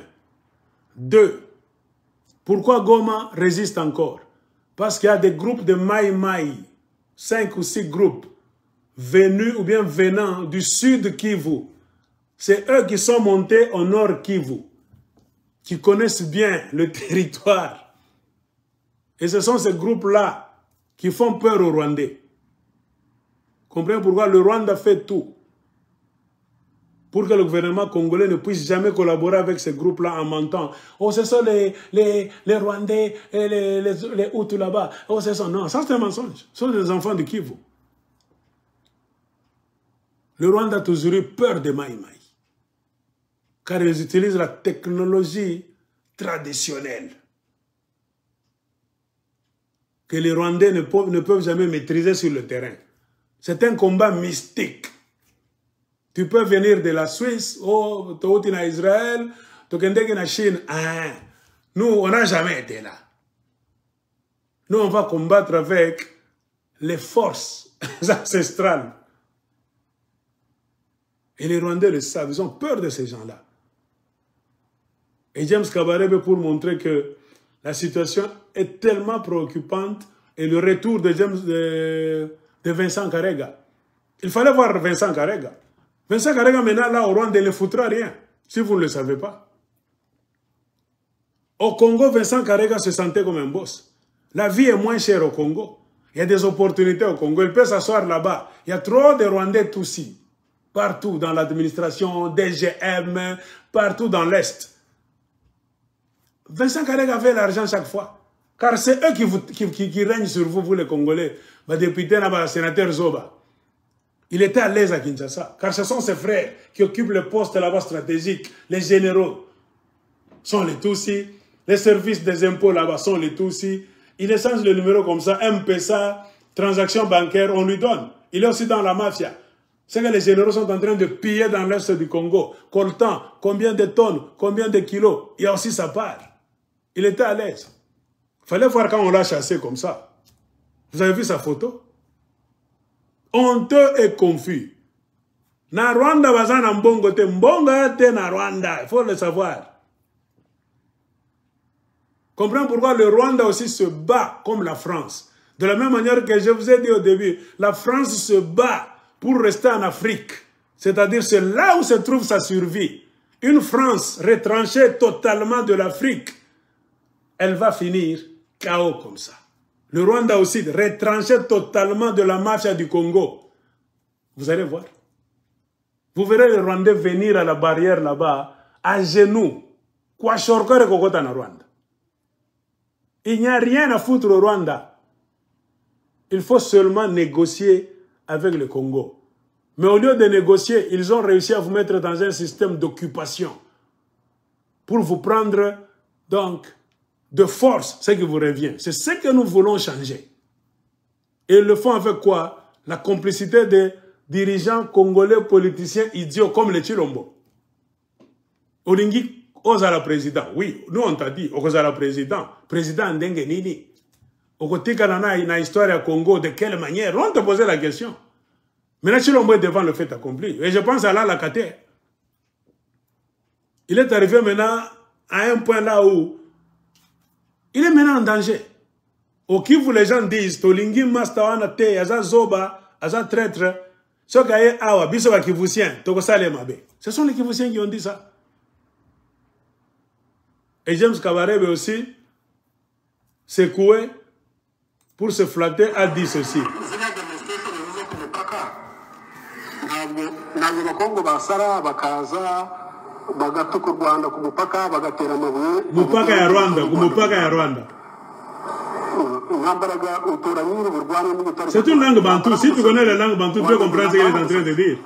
2. Pourquoi Goma résiste encore? Parce qu'il y a des groupes de Maï Maï, 5 ou 6 groupes, venus ou bien venant du sud Kivu. C'est eux qui sont montés au nord Kivu, qui connaissent bien le territoire. Et ce sont ces groupes-là qui font peur aux Rwandais. Comprenez pourquoi le Rwanda fait tout pour que le gouvernement congolais ne puisse jamais collaborer avec ces groupes-là en mentant. Oh, ce sont les Rwandais et les Hutus là-bas. Oh, ce sont... Non, ça c'est un mensonge. Ce sont des enfants de Kivu. Le Rwanda a toujours eu peur des Maï Maï. Car ils utilisent la technologie traditionnelle que les Rwandais ne peuvent jamais maîtriser sur le terrain. C'est un combat mystique. Tu peux venir de la Suisse, oh, tu es en Israël, tu es en Chine. Ah, nous, on n'a jamais été là. Nous, on va combattre avec les forces ancestrales. Et les Rwandais le savent, ils ont peur de ces gens-là. Et James Kabarebe, pour montrer que la situation est tellement préoccupante, et le retour de Vincent Karega. Il fallait voir Vincent Karega. Vincent Karega, maintenant, là, au Rwanda, il ne foutra rien, si vous ne le savez pas. Au Congo, Vincent Karega se sentait comme un boss. La vie est moins chère au Congo. Il y a des opportunités au Congo. Il peut s'asseoir là-bas. Il y a trop de Rwandais Tutsis. Partout dans l'administration, DGM, partout dans l'Est. Vincent Karega avait l'argent chaque fois. Car c'est eux qui règnent sur vous, vous les Congolais. Le député, le sénateur Zoba. Il était à l'aise à Kinshasa. Car ce sont ses frères qui occupent les postes là-bas stratégiques. Les généraux sont les Tutsis. Les services des impôts là-bas sont les Tutsis. Il échange le numéro comme ça, M-Pesa, transaction bancaire, on lui donne. Il est aussi dans la mafia. C'est que les généraux sont en train de piller dans l'est du Congo. Coltan, combien de tonnes, combien de kilos. Il y a aussi sa part. Il était à l'aise. Il fallait voir quand on l'a chassé comme ça. Vous avez vu sa photo? Honteux et confus. Na Rwanda, bazana mbongo te. Mbongo te na Rwanda. Il faut le savoir. Comprenez pourquoi le Rwanda aussi se bat comme la France. De la même manière que je vous ai dit au début, la France se bat pour rester en Afrique. C'est-à-dire c'est là où se trouve sa survie. Une France retranchée totalement de l'Afrique, elle va finir KO comme ça. Le Rwanda aussi, retranché totalement de la mafia du Congo. Vous allez voir. Vous verrez les Rwandais venir à la barrière là-bas, à genoux. Quoi, Shorkore Kokota na Rwanda. Il n'y a rien à foutre au Rwanda. Il faut seulement négocier avec le Congo. Mais au lieu de négocier, ils ont réussi à vous mettre dans un système d'occupation pour vous prendre, donc, de force, ce qui vous revient. C'est ce que nous voulons changer. Et ils le font avec quoi? La complicité des dirigeants congolais politiciens idiots comme les Chilombo. Olingi Ozala président. Oui, nous on t'a dit, Ozala président. Président Ndenge Nini. Okotika na histoire à Congo, de quelle manière? On te posait la question. Maintenant, Chilombo est devant le fait accompli. Et je pense à Lakate. Il est arrivé maintenant à un point là où il est maintenant en danger. Au Kivu, les gens disent, Tolingi Mastawana te, Aza Zoba, Aza traître, Sokaye Awa, Bisoba Kivusien, Tokosale Mabe. Ce sont les Kivusiens qui ont dit ça. Et James Kabarebe aussi, secoué, pour se flatter, a dit ceci. Mupaka ya Rwanda, kumupaka ya Rwanda. C'est une langue bantou. Si tu connais la langue bantou, tu peux comprendre ce qu'il est en train de dire.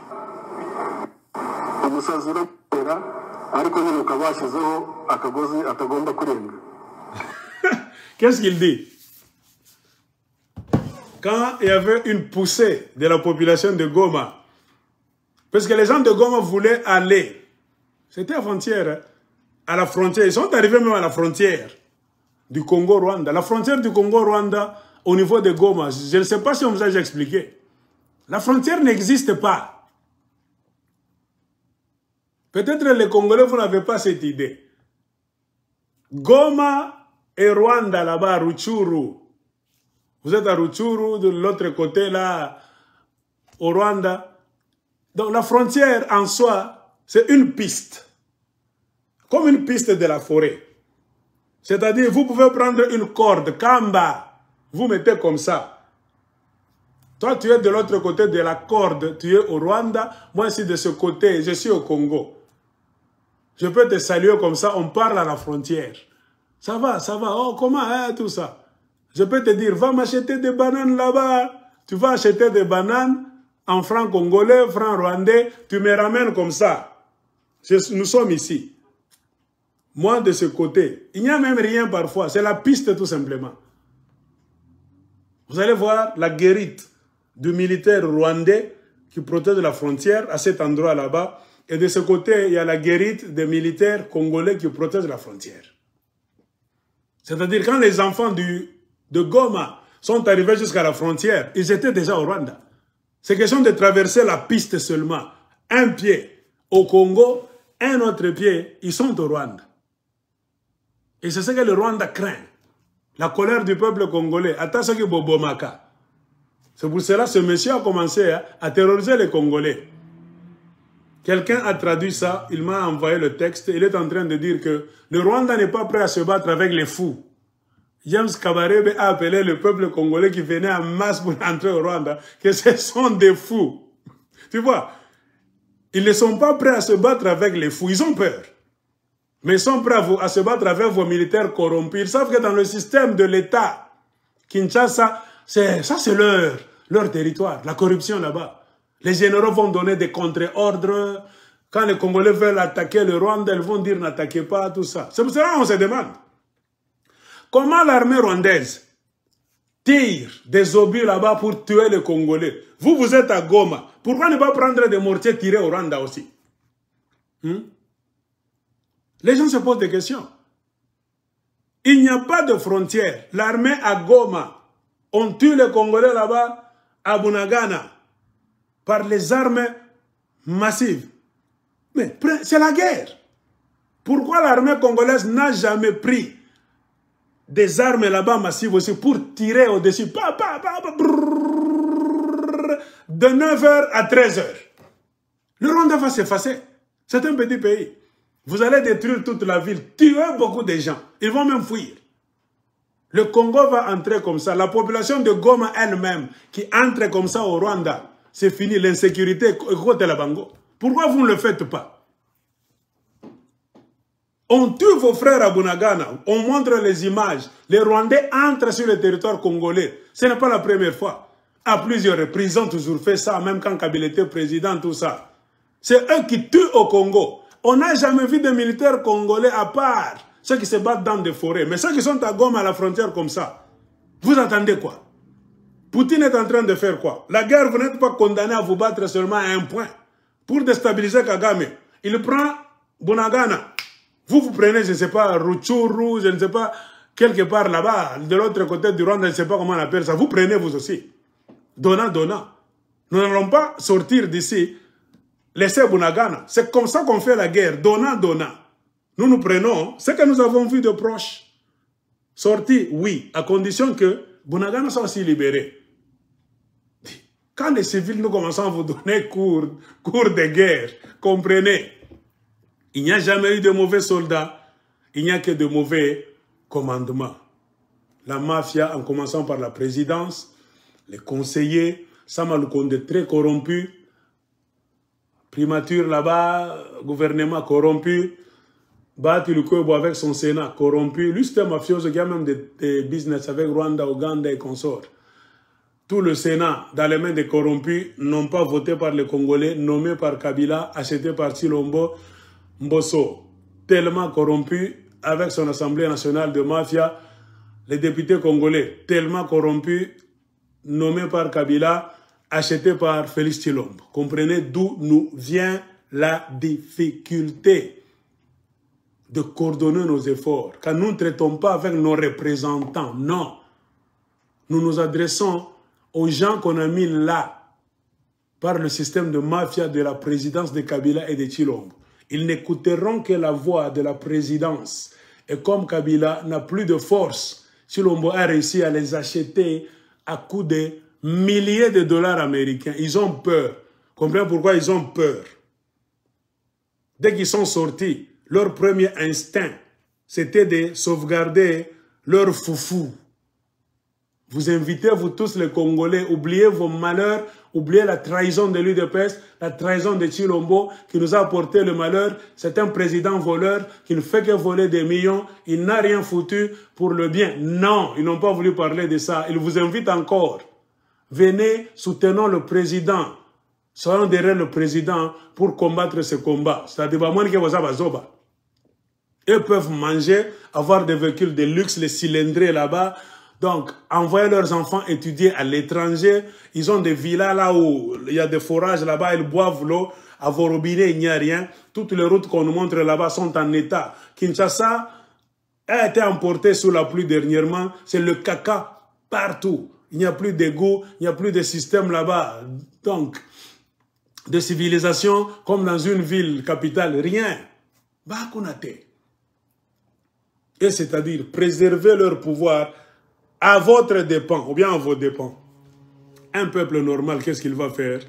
Qu'est-ce qu'il dit? Quand il y avait une poussée de la population de Goma, parce que les gens de Goma voulaient aller, c'était avant-hier, à la frontière, ils sont arrivés même à la frontière du Congo-Rwanda. La frontière du Congo-Rwanda, au niveau de Goma, je ne sais pas si on vous a déjà expliqué. La frontière n'existe pas. Peut-être les Congolais, vous n'avez pas cette idée. Goma et Rwanda, là-bas, Rutshuru. Vous êtes à Rutshuru, de l'autre côté, là, au Rwanda. Donc la frontière, en soi, c'est une piste. Comme une piste de la forêt. C'est-à-dire, vous pouvez prendre une corde, kamba, vous mettez comme ça. Toi, tu es de l'autre côté de la corde, tu es au Rwanda. Moi, ici, de ce côté, je suis au Congo. Je peux te saluer comme ça, on parle à la frontière. Ça va, oh, comment, hein, tout ça. Je peux te dire, va m'acheter des bananes là-bas. Tu vas acheter des bananes en francs congolais, francs rwandais, tu me ramènes comme ça. Nous sommes ici. Moi, de ce côté, il n'y a même rien parfois. C'est la piste tout simplement. Vous allez voir la guérite du militaire rwandais qui protège la frontière à cet endroit là-bas. Et de ce côté, il y a la guérite des militaires congolais qui protègent la frontière. C'est-à-dire quand les enfants de Goma sont arrivés jusqu'à la frontière, ils étaient déjà au Rwanda. C'est question de traverser la piste seulement. Un pied au Congo, un autre pied, ils sont au Rwanda. Et c'est ce que le Rwanda craint. La colère du peuple congolais. Attention que Bobomaka. C'est pour cela que ce monsieur a commencé à terroriser les Congolais. Quelqu'un a traduit ça, il m'a envoyé le texte. Il est en train de dire que le Rwanda n'est pas prêt à se battre avec les fous. James Kabarebe a appelé le peuple congolais qui venait en masse pour entrer au Rwanda que ce sont des fous. Tu vois, ils ne sont pas prêts à se battre avec les fous, ils ont peur. Mais ils sont prêts à se battre avec vos militaires corrompus. Ils savent que dans le système de l'État, Kinshasa, ça c'est leur territoire, la corruption là-bas. Les généraux vont donner des contre-ordres. Quand les Congolais veulent attaquer le Rwanda, ils vont dire n'attaquez pas, tout ça. C'est pour cela qu'on se demande. Comment l'armée rwandaise tirent des obus là-bas pour tuer les Congolais. Vous, vous êtes à Goma. Pourquoi ne pas prendre des mortiers tirés au Rwanda aussi? Les gens se posent des questions. Il n'y a pas de frontière. L'armée à Goma, on tue les Congolais là-bas à Bunagana par les armes massives. Mais c'est la guerre. Pourquoi l'armée congolaise n'a jamais pris des armes là-bas massives aussi pour tirer au-dessus de 9h à 13h? Le Rwanda va s'effacer. C'est un petit pays. Vous allez détruire toute la ville, tuer beaucoup de gens. Ils vont même fuir. Le Congo va entrer comme ça. La population de Goma elle-même qui entre comme ça au Rwanda, c'est fini. L'insécurité côté la Bango. Pourquoi vous ne le faites pas? On tue vos frères à Bunagana. On montre les images. Les Rwandais entrent sur le territoire congolais. Ce n'est pas la première fois. À plusieurs reprises, ils ont toujours fait ça, même quand Kabila était président, tout ça. C'est eux qui tuent au Congo. On n'a jamais vu de militaires congolais à part ceux qui se battent dans des forêts. Mais ceux qui sont à Goma, à la frontière comme ça, vous attendez quoi? Poutine est en train de faire quoi? La guerre, vous n'êtes pas condamné à vous battre seulement à un point. Pour déstabiliser Kagame, il prend Bunagana. Vous prenez, je ne sais pas, Rutshuru, je ne sais pas, quelque part là-bas, de l'autre côté du Rwanda, je ne sais pas comment on appelle ça. Vous prenez vous aussi. Donnant, donnant. Nous n'allons pas sortir d'ici, laisser Bunagana. C'est comme ça qu'on fait la guerre, donnant, donnant. Nous prenons ce que nous avons vu de proche. Sorti, oui, à condition que Bunagana soit aussi libéré. Quand les civils, nous commençons à vous donner cours de guerre, comprenez, il n'y a jamais eu de mauvais soldats, il n'y a que de mauvais commandements. La mafia, en commençant par la présidence, les conseillers, Samaloukonde très corrompu, primature là-bas, gouvernement corrompu, Batulukobo avec son Sénat corrompu, lui c'était un mafioso qui a même des business avec Rwanda, Ouganda et consorts. Tout le Sénat, dans les mains des corrompus, n'ont pas voté par les Congolais, nommé par Kabila, acheté par Chilombo, Mbosso. Tellement corrompu, avec son Assemblée nationale de mafia, les députés congolais, tellement corrompus, nommés par Kabila, achetés par Félix Chilombo. Comprenez d'où nous vient la difficulté de coordonner nos efforts. Quand nous ne traitons pas avec nos représentants, non. Nous nous adressons aux gens qu'on a mis là par le système de mafia de la présidence de Kabila et de Chilombo. Ils n'écouteront que la voix de la présidence. Et comme Kabila n'a plus de force, Chilombo a réussi à les acheter à coût de milliers de dollars américains. Ils ont peur. Comprenez pourquoi ils ont peur? Dès qu'ils sont sortis, leur premier instinct, c'était de sauvegarder leur foufou. Vous invitez, vous tous les Congolais, oubliez vos malheurs, oubliez la trahison de l'UDPS, la trahison de Chilombo qui nous a apporté le malheur. C'est un président voleur qui ne fait que voler des millions. Il n'a rien foutu pour le bien. Non, ils n'ont pas voulu parler de ça. Ils vous invitent encore. Venez, soutenons le président. Soyons derrière le président pour combattre ce combat. C'est-à-dire, eux peuvent manger, avoir des véhicules de luxe, les cylindrés là-bas. Donc, envoyer leurs enfants étudier à l'étranger. Ils ont des villas là où il y a des forages là-bas, ils boivent l'eau. À vos robinets, il n'y a rien. Toutes les routes qu'on nous montre là-bas sont en état. Kinshasa a été emporté sous la pluie dernièrement. C'est le caca partout. Il n'y a plus d'égout, il n'y a plus de système là-bas. Donc, de civilisation comme dans une ville capitale, rien. Bakunate. Et c'est-à-dire préserver leur pouvoir à votre dépens, ou bien à vos dépens. Un peuple normal, qu'est-ce qu'il va faire?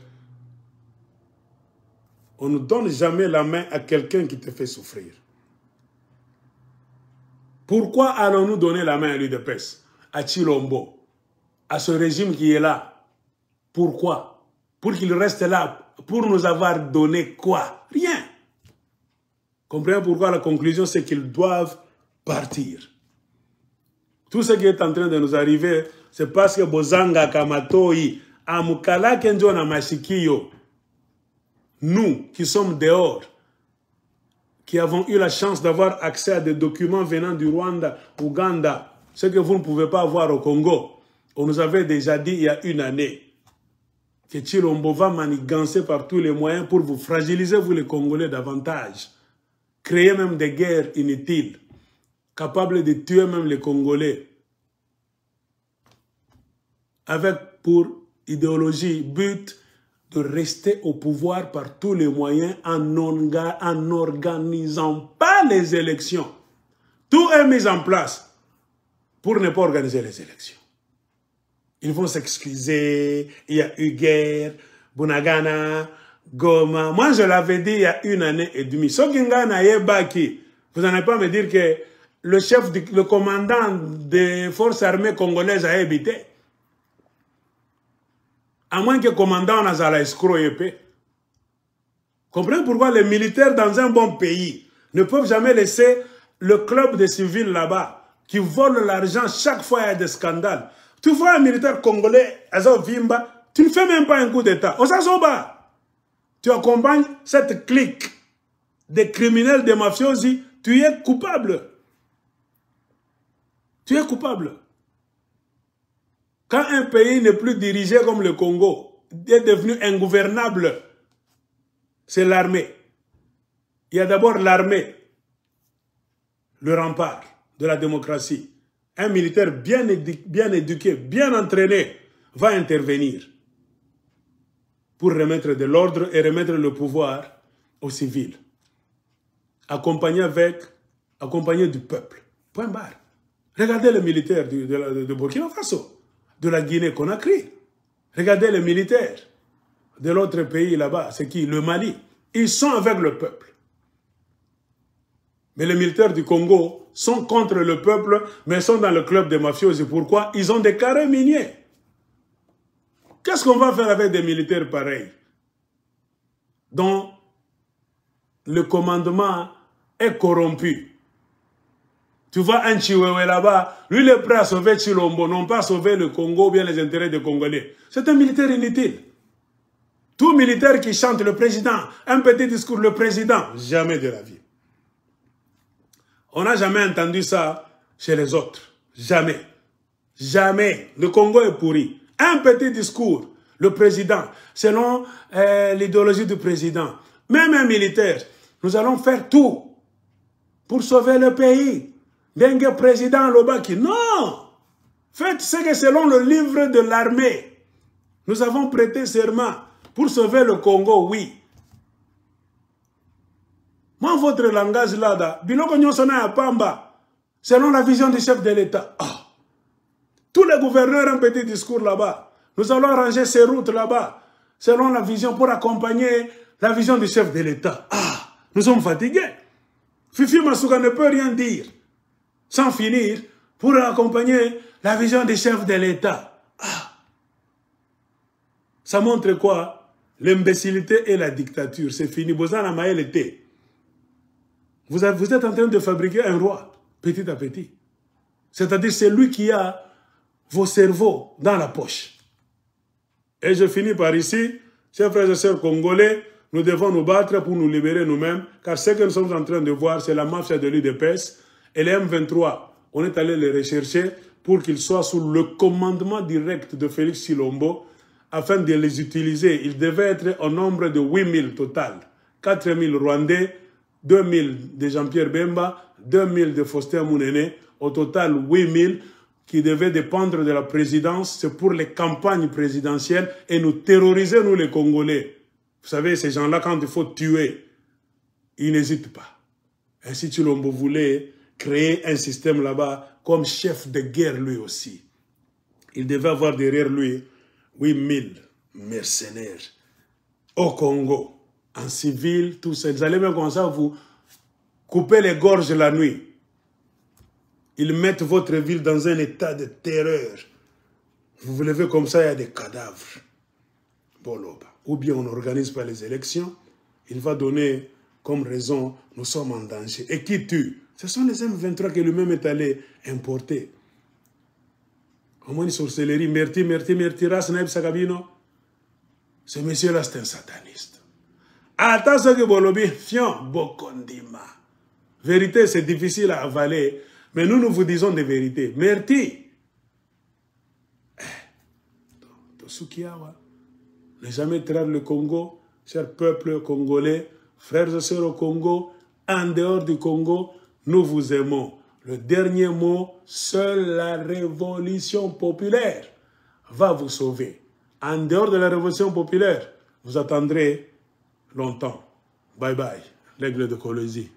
On ne donne jamais la main à quelqu'un qui te fait souffrir. Pourquoi allons-nous donner la main à l'UDPS, à Chilombo, à ce régime qui est là? Pourquoi? Pour qu'il reste là, pour nous avoir donné quoi? Rien. Comprenez pourquoi la conclusion, c'est qu'ils doivent partir. Tout ce qui est en train de nous arriver, c'est parce que Bozanga Kamatoi, Amukala Kenjo na Mashikiyo, nous qui sommes dehors, qui avons eu la chance d'avoir accès à des documents venant du Rwanda, Ouganda, ce que vous ne pouvez pas avoir au Congo. On nous avait déjà dit il y a une année que Tshilombo va manigancer par tous les moyens pour vous fragiliser, vous les Congolais, davantage. Créer même des guerres inutiles, capables de tuer même les Congolais. Avec pour idéologie, but de rester au pouvoir par tous les moyens en n'organisant pas les élections. Tout est mis en place pour ne pas organiser les élections. Ils vont s'excuser, il y a eu guerre, Bunagana, Goma. Moi, je l'avais dit il y a une année et demie. Sokingana Yebaki, vous n'allez pas me dire que le commandant des forces armées congolaises a habité. À moins que le commandant Nazala escroc épée. Comprenez pourquoi les militaires dans un bon pays ne peuvent jamais laisser le club des civils là-bas qui volent l'argent chaque fois il y a des scandales. Tu vois un militaire congolais, Vimba, tu ne fais même pas un coup d'État. Osasoba, tu accompagnes cette clique des criminels, des mafiosi, tu es coupable. Tu es coupable. Quand un pays n'est plus dirigé comme le Congo, est devenu ingouvernable, c'est l'armée. Il y a d'abord l'armée, le rempart de la démocratie. Un militaire bien éduqué, bien entraîné, va intervenir pour remettre de l'ordre et remettre le pouvoir aux civils. Accompagné du peuple. Point barre. Regardez les militaires de Burkina Faso, de la Guinée-Conakry. Regardez les militaires de l'autre pays là-bas, c'est qui? Le Mali. Ils sont avec le peuple. Mais les militaires du Congo sont contre le peuple, mais sont dans le club des mafieux. Et pourquoi? Ils ont des carrés miniers. Qu'est-ce qu'on va faire avec des militaires pareils, dont le commandement est corrompu? Tu vois un Chiwewe là-bas, lui il est prêt à sauver Tshilombo, non pas sauver le Congo ou bien les intérêts des Congolais. C'est un militaire inutile. Tout militaire qui chante le président, un petit discours, le président, jamais de la vie. On n'a jamais entendu ça chez les autres. Jamais. Jamais. Le Congo est pourri. Un petit discours, le président, selon l'idéologie du président. Même un militaire, nous allons faire tout pour sauver le pays. Dengue président Lobaki. Non! Faites ce que selon le livre de l'armée. Nous avons prêté serment pour sauver le Congo, oui. Moi, votre langage là, biloko nyonsona ya pamba, selon la vision du chef de l'État. Ah. Tous les gouverneurs ont un petit discours là-bas. Nous allons arranger ces routes là-bas, selon la vision, pour accompagner la vision du chef de l'État. Ah, nous sommes fatigués. Fifi Masuka ne peut rien dire, sans finir, pour accompagner la vision du chef de l'État. Ah. Ça montre quoi? L'imbécilité et la dictature. C'est fini. Bozana Maël était. Vous êtes en train de fabriquer un roi, petit à petit. C'est-à-dire, c'est lui qui a vos cerveaux dans la poche. Et je finis par ici, chers frères et sœurs congolais, nous devons nous battre pour nous libérer nous-mêmes, car ce que nous sommes en train de voir, c'est la mafia de l'UDPS. Et les M23, on est allé les rechercher pour qu'ils soient sous le commandement direct de Félix Tshilombo, afin de les utiliser. Ils devaient être au nombre de 8000 total. 4000 Rwandais, 2000 de Jean-Pierre Bemba, 2000 de Faustin Mounene, au total 8000 qui devaient dépendre de la présidence. C'est pour les campagnes présidentielles et nous terroriser, nous les Congolais. Vous savez, ces gens-là, quand il faut tuer, ils n'hésitent pas. Ainsi, Tshilombo voulait créer un système là-bas comme chef de guerre lui aussi. Il devait avoir derrière lui 8000 mercenaires au Congo. En civil, tout ça. Ils allaient même comme ça vous couper les gorges la nuit. Ils mettent votre ville dans un état de terreur. Vous vous levez comme ça, il y a des cadavres. Boloba. Ou bien on n'organise pas les élections. Il va donner comme raison, nous sommes en danger. Et qui tue? Ce sont les M23 que lui-même est allé importer. Au moins une sorcellerie. Merti, Ras, Naib Sakabino. Ce monsieur-là, c'est un sataniste. Attention que Bolobi, fion, Bokondima. Vérité, c'est difficile à avaler, mais nous vous disons des vérités. Merci. Sukiawa. Ne jamais trahir le Congo, cher peuple congolais, frères et sœurs au Congo, en dehors du Congo, nous vous aimons. Le dernier mot, seule la révolution populaire va vous sauver. En dehors de la révolution populaire, vous attendrez longtemps. Bye bye, l'aigle de Colosie.